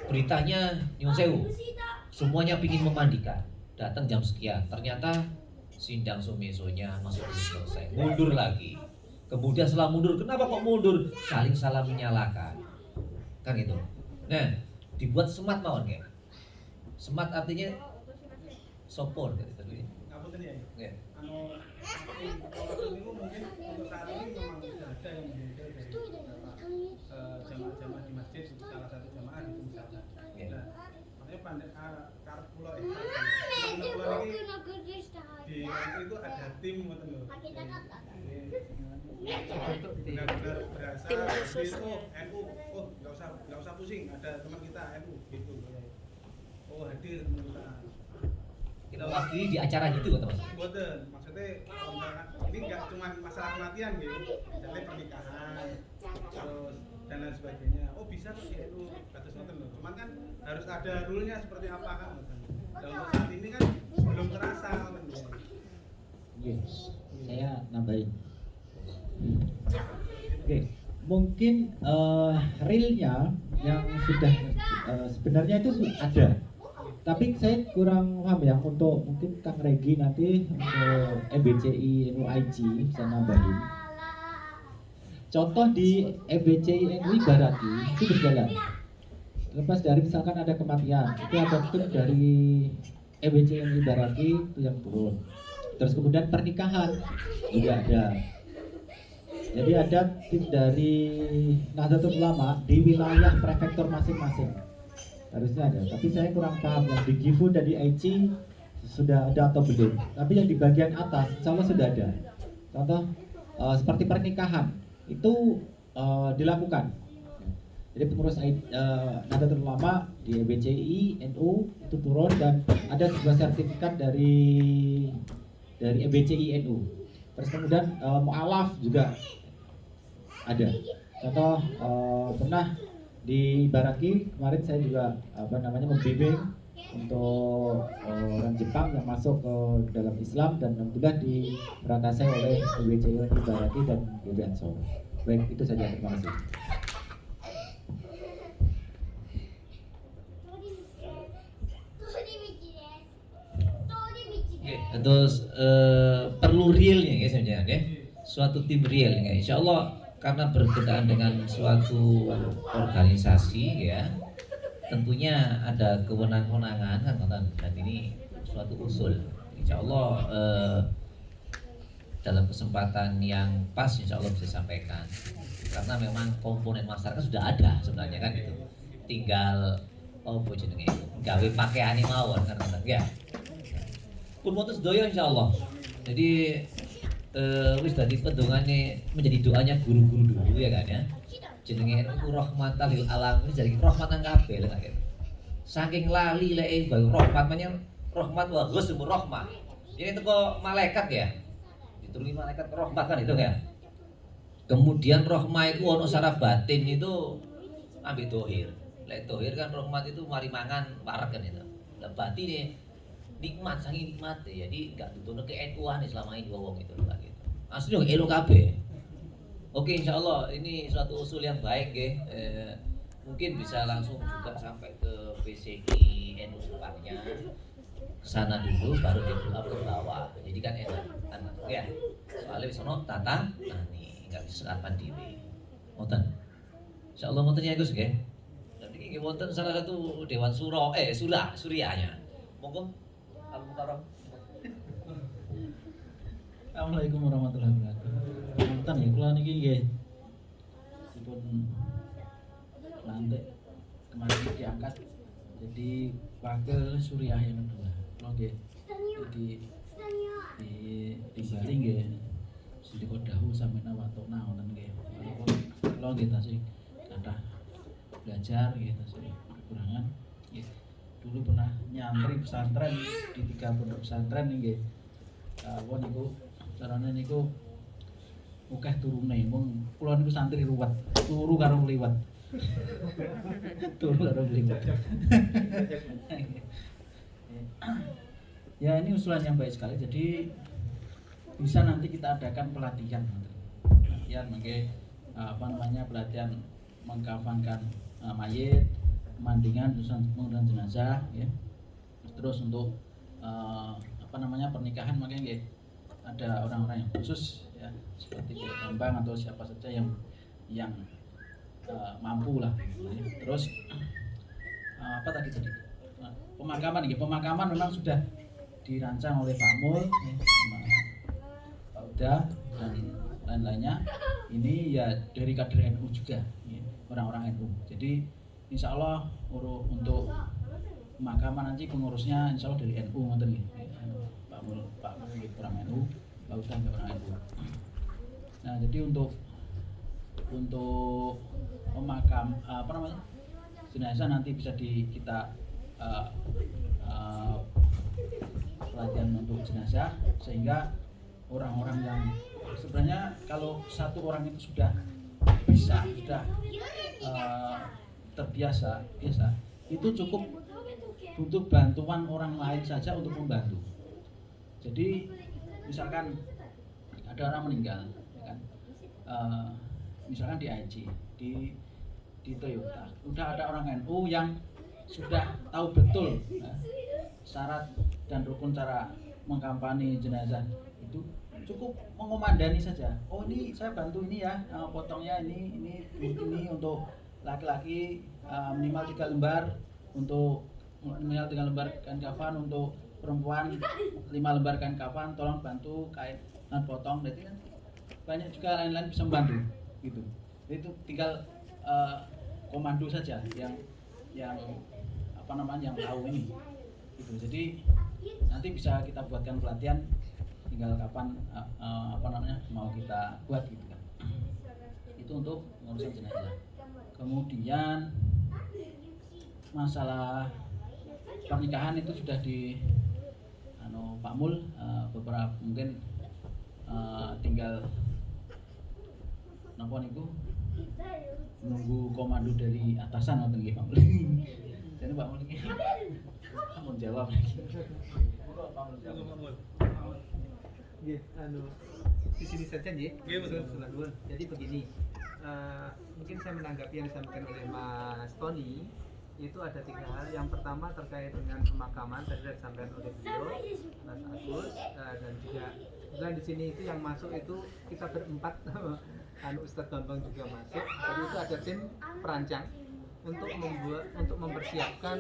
[SPEAKER 1] beritanya nyun sewu, semuanya pingin memandikan. Datang jam sekian, ternyata sindang sumesonya masih belum selesai. Mundur lagi. Kemudian setelah mundur, kenapa kok mundur? Saling salah menyalahkan. Kan gitu. Nah, dibuat semat mawon ya. Semat artinya sopor gitu tadi.
[SPEAKER 6] Ngapunten ya.
[SPEAKER 1] Ya.
[SPEAKER 6] Kalau ini mungkin untuk saat ini memang sudah ada yang menjadi dari jamaah-jamaah di masjid, salah satu jamaah itu misalnya. Nah, makanya karep kula ini di itu ada tim ngoten lho. Benar-benar berasa itu NU, oh nggak usah pusing, ada teman kita NU gitu. Oh hadir teman kita.
[SPEAKER 1] Kita wakili di acara gitu kata Mas.
[SPEAKER 6] Boten, maksudnya ini nggak cuma masalah kematian gitu, misalnya pernikahan, terus dan lain sebagainya. Oh bisa kok ya itu batas nonton loh. Cuman kan harus ada rule-nya seperti apa kan. Dan untuk saat ini kan belum terasa kan.
[SPEAKER 2] Yes. Saya nambahin. Oke, mungkin realnya yang sudah sebenarnya itu ada. Tapi saya kurang paham ya, untuk mungkin Kang Regi nanti untuk EBCI NUIG bisa nambahin. Contoh di EBCI NUI Barati itu berjalan. Lepas dari misalkan ada kematian, itu ada tim dari EBCNU Baraki itu yang turun. Terus kemudian pernikahan juga ada. Jadi ada tim dari Nahdlatul Ulama di wilayah prefektur masing-masing. Harusnya ada, tapi saya kurang paham yang di Gifu dan di Aichi sudah ada atau belum. Tapi yang di bagian atas insya Allah sudah ada. Contoh seperti pernikahan itu dilakukan. Jadi pengurus Nahdlatul Ulama di EBCI NU itu turun dan ada sebuah sertifikat dari EBCI NU. Terus kemudian mualaf juga ada. Contoh pernah di Baraki kemarin saya juga membimbing untuk orang Jepang yang masuk ke dalam Islam dan alhamdulillah diperantasai oleh EBCI NU Baraki dan GB Ansor. Baik, itu saja, terima kasih.
[SPEAKER 1] Terus perlu realnya ya sebenarnya ya. Suatu tim real ya. Insya Allah karena berkaitan dengan suatu organisasi ya, tentunya ada kewenangan-kewenangan kan, dan ini suatu usul. Insya Allah dalam kesempatan yang pas insya Allah bisa sampaikan. Karena memang komponen masyarakat sudah ada sebenarnya kan gitu. Tinggal jenenge gawe pakaiane mawon kan ya. Pun motus doyo insyaallah. Jadi wis dadi pedongane menjadi doanya guru-guru dulu ya kan ya. Jenenge rahmatan lil alamin jadi rahmat nang kabeh lho kan. Saking lali lek rahmat menyen rahmat wa ghusbur rahmah. Ini teko malaikat ya. Dituruni malaikat rahmat kan itu kan. Kemudian rahmah itu ono saraf batin itu ambil dohir. Lek dohir kan rahmat itu mari mangan parek kan itu. Lah batine nikmat sangi nikmat ya, jadi nggak dituntut ke NU-an selama ini wong itu loh gitu. Asli dong elu KB. Oke, insya Allah ini suatu usul yang baik ya. Mungkin bisa langsung juga sampai ke PCI NU depannya. Kesana dulu baru di pull up ke bawah. Jadi kan enak ya. Soalnya di sono tata, nah nih nggak bisa kapan diri. Moten. Insya Allah moten ya Gus ya. Nanti ini moten salah satu Dewan Suriahnya. Monggo.
[SPEAKER 5] Assalamualaikum warahmatullahi wabarakatuh. Punten ya kula niki nggih dipun lantik kemarin diangkat jadi wakil Suriah yang kedua. Kula nggih di Bali nggih sedika dahulu sampai nawatona wonten nggih. Kula nggih tasih kathah belajar nggih tasih kekurangan nggih. Dulu pernah nyantri pesantren di 3 pondok pesantren nggih. Wong niku carane niku akeh turune. Wong kula niku santri ruwet, turu karo liwat. Turu karo liwat. Ya ini usulan yang baik sekali. Jadi bisa nanti kita adakan pelatihan. Pelatihan mungkin pelatihan mengkafankan mayit, pemandikan, mengundang jenazah ya. Terus untuk pernikahan makanya ada orang-orang yang khusus ya seperti Kiai Bambang atau siapa saja yang mampu lah. Terus apa tadi pemakaman memang sudah dirancang oleh Pak Mul sama Pak Uda dan lain-lainnya. Ini ya dari kader NU juga ya, orang-orang NU. Jadi insya Allah untuk pemakaman nanti pengurusnya insya Allah dari NU ngoten nggih. Pak Mul orang NU, Pak Uda orang NU. Nah, jadi untuk pemakam jenazah nanti bisa kita pelatihan untuk jenazah sehingga orang-orang yang sebenarnya kalau satu orang itu sudah terbiasa itu cukup butuh bantuan orang lain saja untuk membantu. Jadi misalkan ada orang meninggal ya kan, misalkan di IG di Toyota udah ada orang NU yang sudah tahu betul syarat dan rukun cara mengkampanye jenazah, itu cukup mengomandani saja. Oh ini saya bantu ini ya, potongnya ini untuk laki-laki minimal 3 lembar, untuk minimal 3 lembar kain kafan, untuk perempuan 5 lembar kain kafan, tolong bantu kain potong. Jadi kan banyak juga lain-lain bisa membantu gitu. Jadi itu tinggal komando saja yang apa namanya yang tahu ini gitu. Jadi nanti bisa kita buatkan pelatihan, tinggal kapan apa namanya mau kita buat gitu kan. Itu untuk pengurusan jenazah. Kemudian masalah pernikahan itu sudah di Pak Mul, beberapa mungkin tinggal napa niku menunggu komando dari atasan atau nggih Pak Mul. Jadi Pak Mul iki mau jawab.
[SPEAKER 6] Nggih, di sini saja nggih. Jadi begini, mungkin saya menanggapi yang disampaikan oleh Mas Tony. Itu ada 3 hal. Yang pertama terkait dengan pemakaman, tadi sudah disampaikan oleh beliau, Mas Agus, dan juga kebetulan di sini itu yang masuk itu kita berempat, Ustadz Bambang juga masuk. Jadi itu ada tim perancang untuk mempersiapkan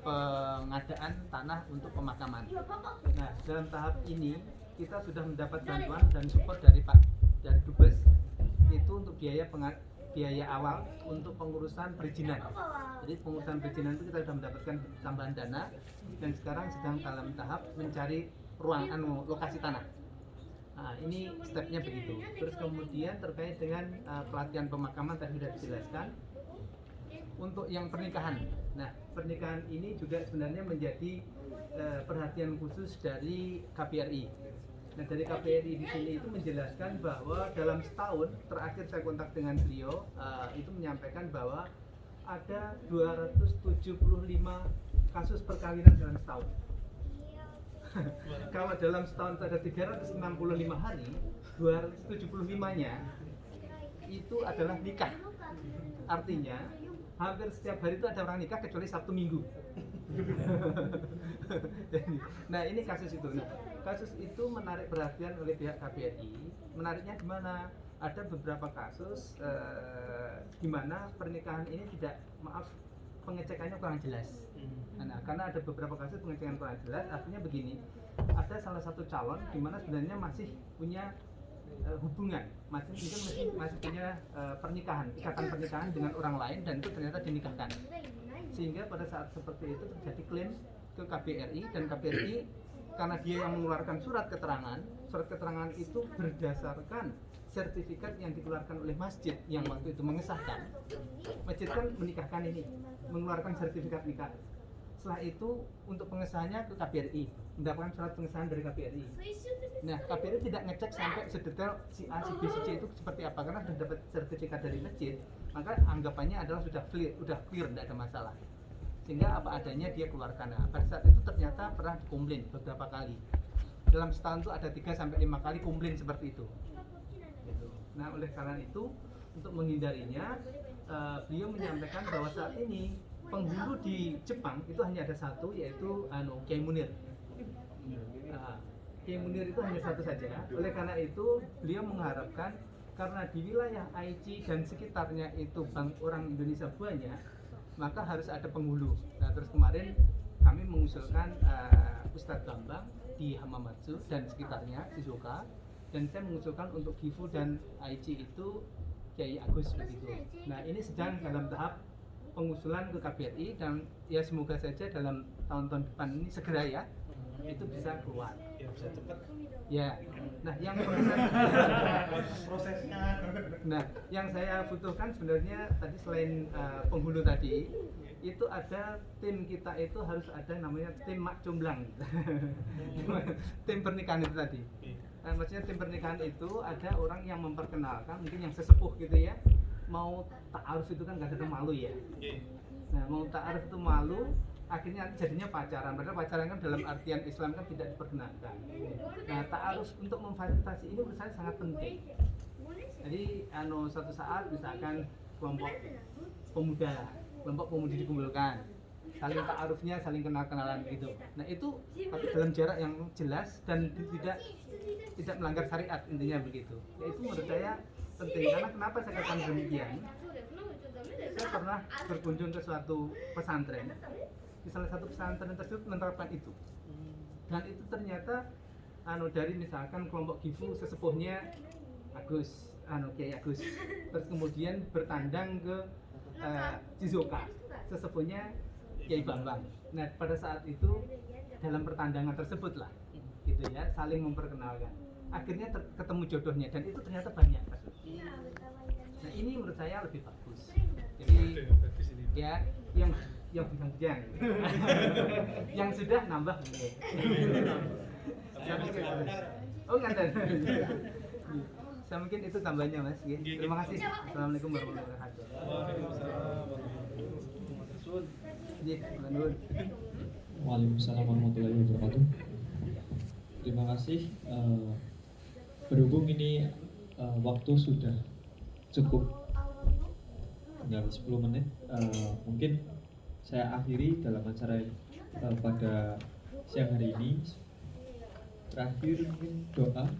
[SPEAKER 6] pengadaan tanah untuk pemakaman. Nah, dalam tahap ini kita sudah mendapat bantuan dan support dari Dubes itu untuk biaya awal untuk pengurusan perizinan. Jadi pengurusan perizinan itu kita sudah mendapatkan tambahan dana dan sekarang sedang dalam tahap mencari lokasi tanah. Nah, ini stepnya begitu. Terus kemudian terkait dengan pelatihan pemakaman tadi sudah dijelaskan. Untuk yang pernikahan, nah pernikahan ini juga sebenarnya menjadi perhatian khusus dari KPRI. Nah dari KPRI di sini itu menjelaskan bahwa dalam setahun terakhir saya kontak dengan beliau itu menyampaikan bahwa ada 275 kasus perkawinan dalam setahun. Kalau dalam setahun ada 365 hari, 275-nya itu adalah nikah. Artinya hampir setiap hari itu ada orang nikah kecuali Sabtu Minggu. Nah ini kasus itu. Nah kasus itu menarik perhatian oleh pihak KPRI. Menariknya di mana ada beberapa kasus di mana pernikahan ini pengecekannya kurang jelas. Nah karena ada beberapa kasus pengecekan kurang jelas, artinya begini, ada salah satu calon di mana sebenarnya masih punya hubungan, masih punya ikatan pernikahan dengan orang lain dan itu ternyata dinikahkan. Sehingga pada saat seperti itu terjadi klaim ke KPRI dan KPRI karena dia yang mengeluarkan surat keterangan itu berdasarkan sertifikat yang dikeluarkan oleh masjid yang waktu itu mengesahkan. Masjid kan menikahkan ini, mengeluarkan sertifikat nikah. Setelah itu untuk pengesahannya ke KPRI, mendapatkan surat pengesahan dari KPRI. Nah, KPRI tidak ngecek sampai sedetail si A, si B, si C itu seperti apa karena sudah dapat sertifikat dari masjid, maka anggapannya adalah sudah clear, tidak ada masalah. Sehingga apa adanya dia keluarkan. Nah, pada saat itu ternyata pernah dikomplain beberapa kali. Dalam setahun itu ada 3 sampai 5 kali komplain seperti itu. Gitu. Nah, oleh karena itu untuk menghindarinya, beliau menyampaikan bahwa saat ini penghulu di Jepang itu hanya ada satu, yaitu Kiai Munir. Kiai Munir itu hanya satu saja. Oleh karena itu beliau mengharapkan karena di wilayah Aichi dan sekitarnya itu orang Indonesia banyak, maka harus ada penghulu. Nah terus kemarin kami mengusulkan Ustadz Bambang di Hamamatsu dan sekitarnya Shizuoka, dan saya mengusulkan untuk Gifu dan Aichi itu Kiai Agus begitu. Nah ini sedang dalam tahap pengusulan ke KBRI dan ya semoga saja dalam tahun-tahun depan ini segera ya itu bisa keluar. Ya bisa cepat.
[SPEAKER 5] Ya. Nah, yang
[SPEAKER 6] prosesnya.
[SPEAKER 5] Nah, yang saya butuhkan sebenarnya tadi selain penghulu tadi itu ada tim kita itu harus ada namanya tim mak comblang. Tim pernikahan itu tadi. Maksudnya tim pernikahan itu ada orang yang memperkenalkan mungkin yang sesepuh gitu ya. Mau ta'aruf itu kan kadang malu ya. Nah, mau ta'aruf itu malu, akhirnya jadinya pacaran. Padahal pacaran kan dalam artian Islam kan tidak diperkenankan. Nah, ta'aruf untuk memfasilitasi ini menurut saya sangat penting. Jadi, suatu saat misalkan kelompok pemudi dikumpulkan, saling ta'arufnya, saling kenal-kenalan gitu. Nah, itu tapi dalam jarak yang jelas dan tidak melanggar syariat intinya begitu. Ya itu menurut saya penting karena kenapa saya katakan demikian? Saya pernah berkunjung ke suatu pesantren. Di salah satu pesantren tersebut menerapkan itu.
[SPEAKER 6] Dan itu ternyata dari misalkan kelompok Gifu sesepuhnya Kiai Agus, terus kemudian bertandang ke Jizoka, sesepuhnya Kiai Bambang. Nah pada saat itu dalam pertandangan tersebut lah, gitu ya, saling memperkenalkan. Akhirnya ketemu jodohnya dan itu ternyata banyak kasus. Nah ini menurut saya lebih bagus. Jadi ya yang bujang-bujang, yang sudah nambah. Oh nganten. Saya mungkin itu tambahnya Mas. Terima kasih. Assalamualaikum warahmatullahi wabarakatuh.
[SPEAKER 4] Waalaikumsalam warahmatullahi wabarakatuh. Terima kasih. Berhubung ini waktu sudah cukup, tinggal 10 menit, mungkin saya akhiri dalam acara pada siang hari ini. Terakhir mungkin doa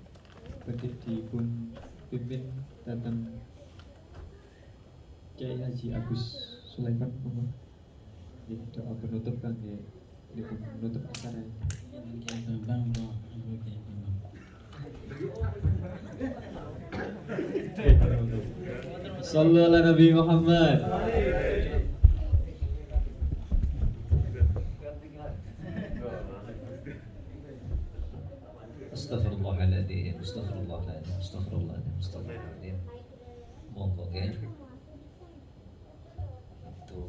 [SPEAKER 4] bagi dipun pimpin datang Kiai Haji Agus Sulaiman, doa penutup kan ya, penutup acara ini. Sallu ala Nabi Muhammad.
[SPEAKER 1] Astagfirullahaladzim, astagfirullahaladzim, astagfirullahaladzim, astagfirullahaladzim. Monggo ya. Itu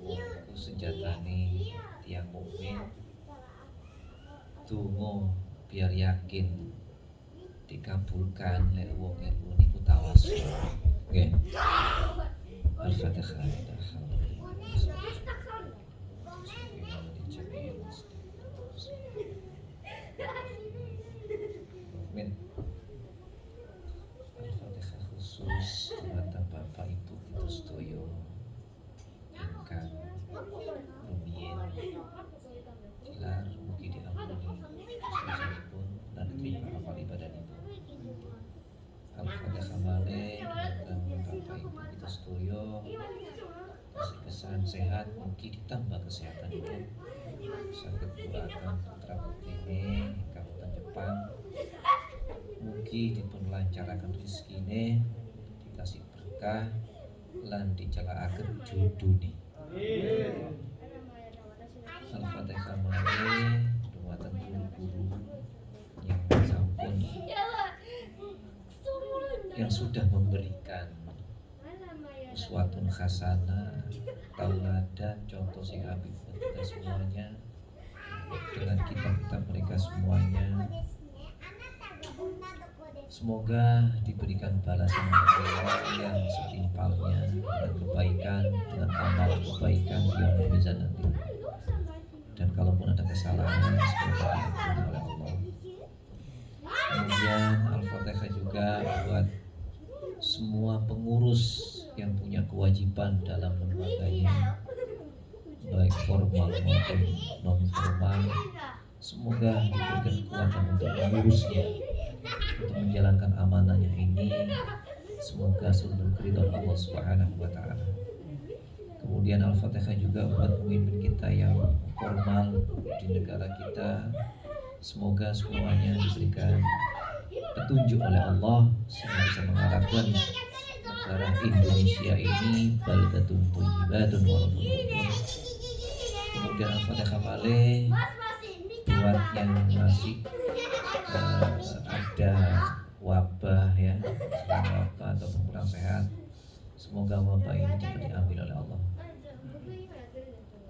[SPEAKER 1] senjatane tiang mukmin. Tunggu biar yakin dikabulkan lek wong ilmu niku tawasul. Nggih. Al-Fatihah. Amin. Al-Fatihah khusus kepada Bapak Ibu kita sedaya ingkang rumiyin tilar mugi diampuni sasampunipun lan diterima amal ibadanipun. Al-Fatihah malih dumateng Bapak Ibu kita sedaya kasih kesan sehat, mugi ditambah kesehatanipun. Saged kulaken putra putrine ingkang wonten Jepang, mugi dipun lancaraken rezekine, dikasih berkah lan dijalakaken jodhone. Al-Fatihah malih dumateng guru-guru yang sampun yang sudah memberikan uswatun hasanah, tauladan, contoh sing apik buat kita semuanya, dengan kitab-kitab mereka semuanya. Semoga diberikan balasan Allah yang setimpalnya dengan kebaikan, dengan amal kebaikan yang berbeza nanti. Dan kalaupun ada kesalahan, semoga diampuni oleh Allah. Kemudian Al-Fatihah juga buat semua pengurus yang punya kewajiban dalam lembaganya, baik formal maupun non formal. Semoga diberikan kekuatan untuk mengurusnya, untuk menjalankan amanahnya ini. Semoga selalu keridhaan Allah Subhanahu wa taala. Kemudian Al-Fatihah juga buat pemimpin kita yang formal di negara kita. Semoga semuanya diberikan petunjuk oleh Allah sehingga bisa mengharapkan negara Indonesia ini baldatun thayyibatun walaupun walaupun. Kemudian Al-Fatihah malih buat yang masih ada wabah ya, wabah atau kurang sehat. Semoga wabah ini cepat diambil oleh Allah.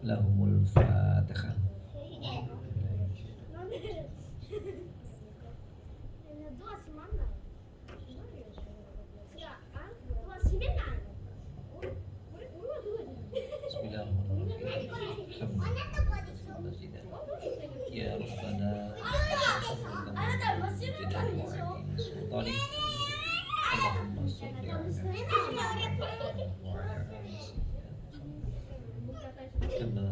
[SPEAKER 1] Lahumul Fatihah. Ya Rabbana Allahumma sholli ala kama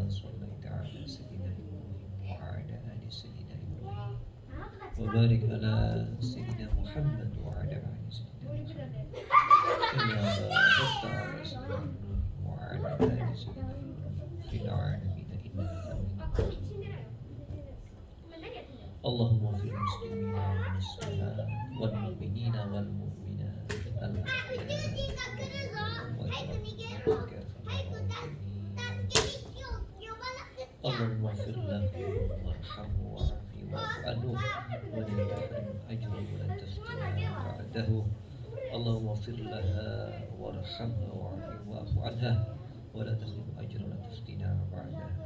[SPEAKER 1] shallaita ala sayyidina Ibrahim wa ala ali sayyidina Ibrahim wa barik ala sayyidina Muhammad wa ala ali sayyidina Muhammad kama barakta ala sayyidina Ibrahim wa ala ali sayyidina Ibrahim fil alamin innaka Hamidum Majid. Allahumma fil muslimina wal muslimat wal mu'minina wal mu'minat Allahumma fir lahu warhamhu wa'afi wa'fu anhu wa la tahrim ajrahu wa la taftina ba'dahu Allahumma fir laha warhamha wa'afi wa'fu anha wa la tahrim ajrahu wa la taftina ba'dahu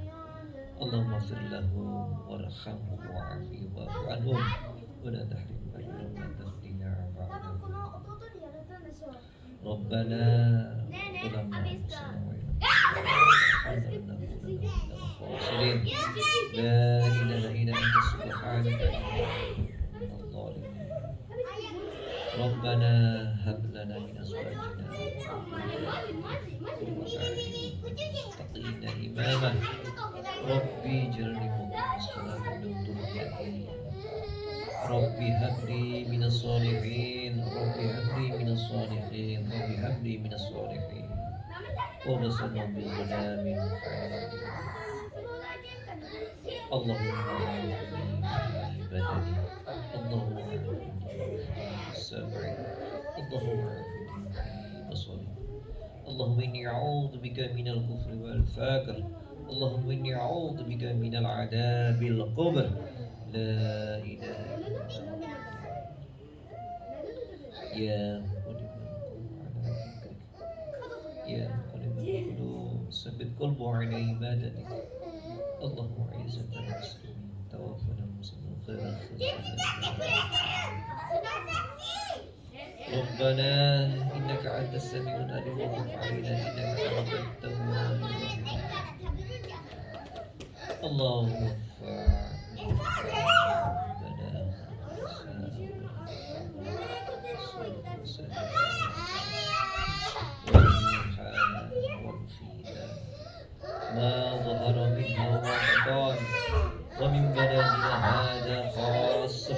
[SPEAKER 1] Allahumma fir lahu warhamhu wa'afi wa'fu anhu wa la tahrim ajrahu wa la taftina ba'dahu Rabbana ulamna khasirin la ilaha illa anta subhanaka inna adh-dhalimin Rabbana hab lana min azwajina taqina imama Rabbi jalni muqim salatan dan durriyati Rabbi habli minas salihin Rabbi habli minas salihin Rabbi habli minas salihin وبصرنا بالغلام حليم اللهم اعافني في بدني اللهم اعافني في سمعي اللهم اعافني في بصري اللهم اني اعوذ بك من الكفر والفقر اللهم اني اعوذ بك من العذاب القبر لا اله الا انت يا يا قلب القلوب ثبت قلبه على عبادتك اللهم اعز المسلمين توفنا مسلمين خير ربنا انك انت السميع العليم وتب علينا انك انت التواب الرحيم اللهم ما ظهر منها وبطن ومن بلدنا هذا خاصة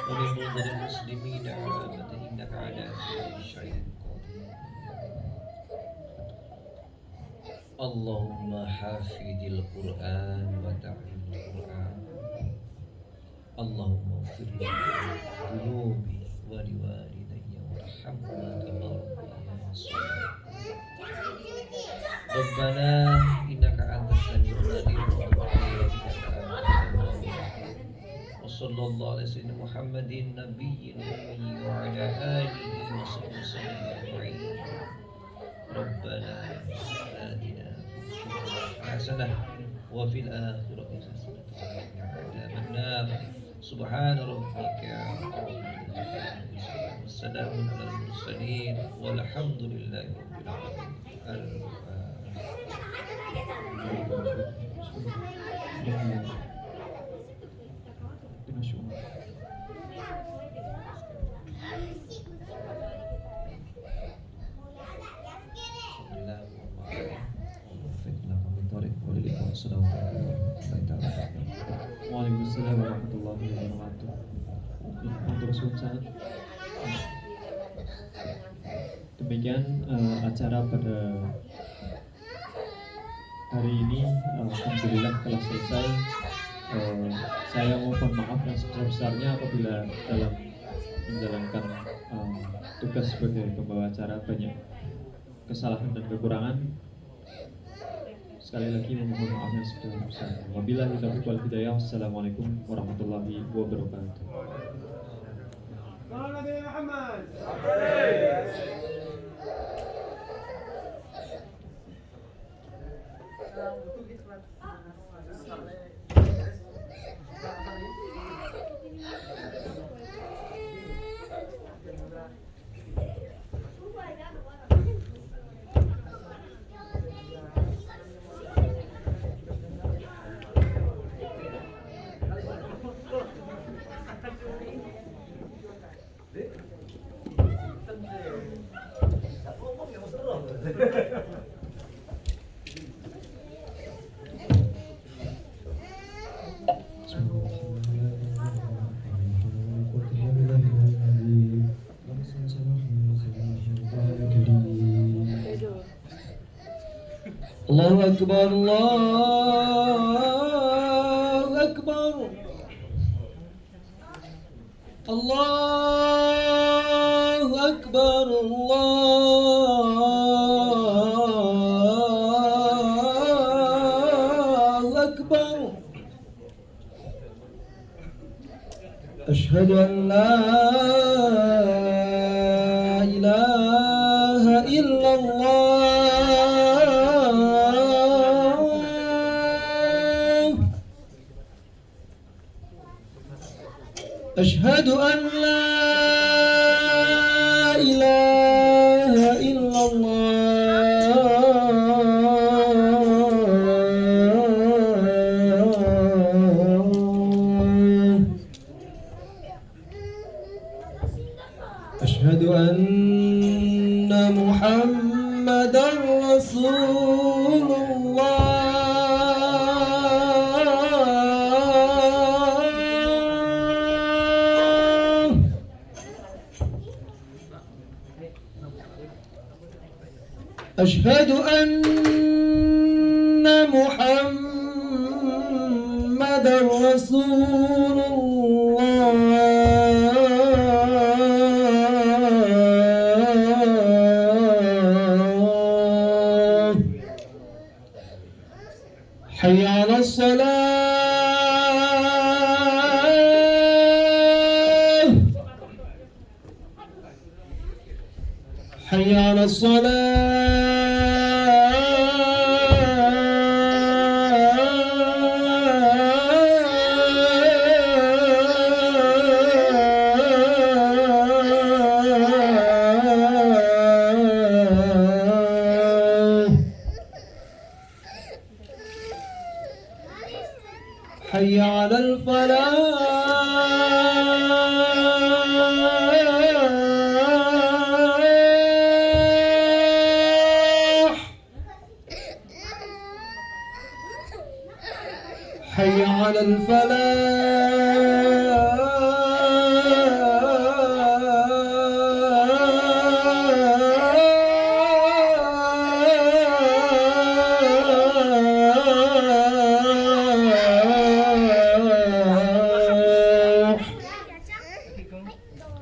[SPEAKER 1] ومن بلد المسلمين عامة إنك على كل شيء قدير اللهم حافظ القرآن وتعلم القرآن اللهم اغفر لي ذنوبي ولوالدي وارحمهما كما ربياني صغيرا ربنا إنك أنت السميع العليم وصلى الله على سيدنا محمد النبي الأمي وعلى آله وصحبه وسلم أجمعين ربنا آتنا حسنة وفي الآخرة حسنة وقنا عذاب النار سبحان ربك والسلام على المرسلين والحمد لله رب العالمين
[SPEAKER 4] Waalaikumsalam warahmatullahi wabarakatuh. Untuk Sultan. Demikian acara pada hari ini alhamdulillah telah selesai. Saya mohon maaf yang sebesar-besarnya apabila dalam menjalankan tugas sebagai pembawa acara banyak kesalahan dan kekurangan. Sekali lagi memohon maaf yang sebesar-besarnya. Wabillahi taufiq wal hidayah. Wassalamualaikum warahmatullahi wabarakatuh.
[SPEAKER 1] Allahu Akbar, Allahu Akbar. الله أكبر الله أكبر أشهد أن لا إله إلا الله أشهد أن لا إله إلا الله أشهد أن محمدا رسول الله أشهد أن محمدا رسول الله حي على الصلاة حي على الصلاة حي على الفلاح حي على الفلاح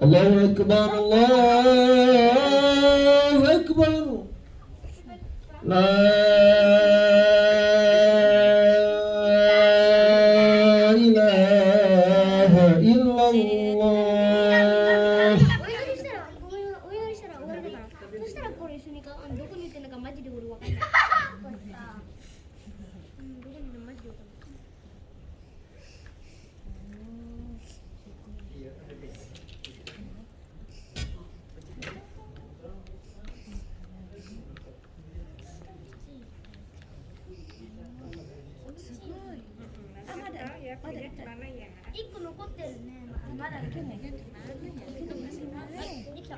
[SPEAKER 1] الله أكبر الله أكبر لا إله إلا الله
[SPEAKER 7] お祈りしたら終わるから。そしたらこれ一緒にどこに行ってんのかマジで俺わかんない。どこにいるのマジでわかんない。すごい。あ、まだ一個残ってるね。まだいけない。できた。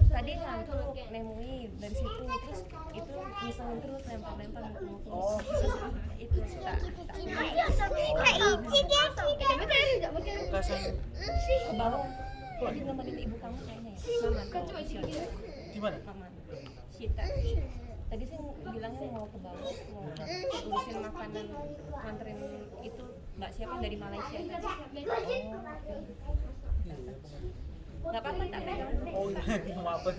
[SPEAKER 8] Tadi ngantuk nemui dari situ terus itu nyusahin terus lempar-lempar mau itu tak ke bawah jadi nemenin ibu kamu kayaknya ya Maman Maman Sita tadi sih bilangnya mau ke bawah mau urusin makanan nganterin itu mbak siapa dari Malaysia tadi nggak apa-apa tak pegang nggak apa-apa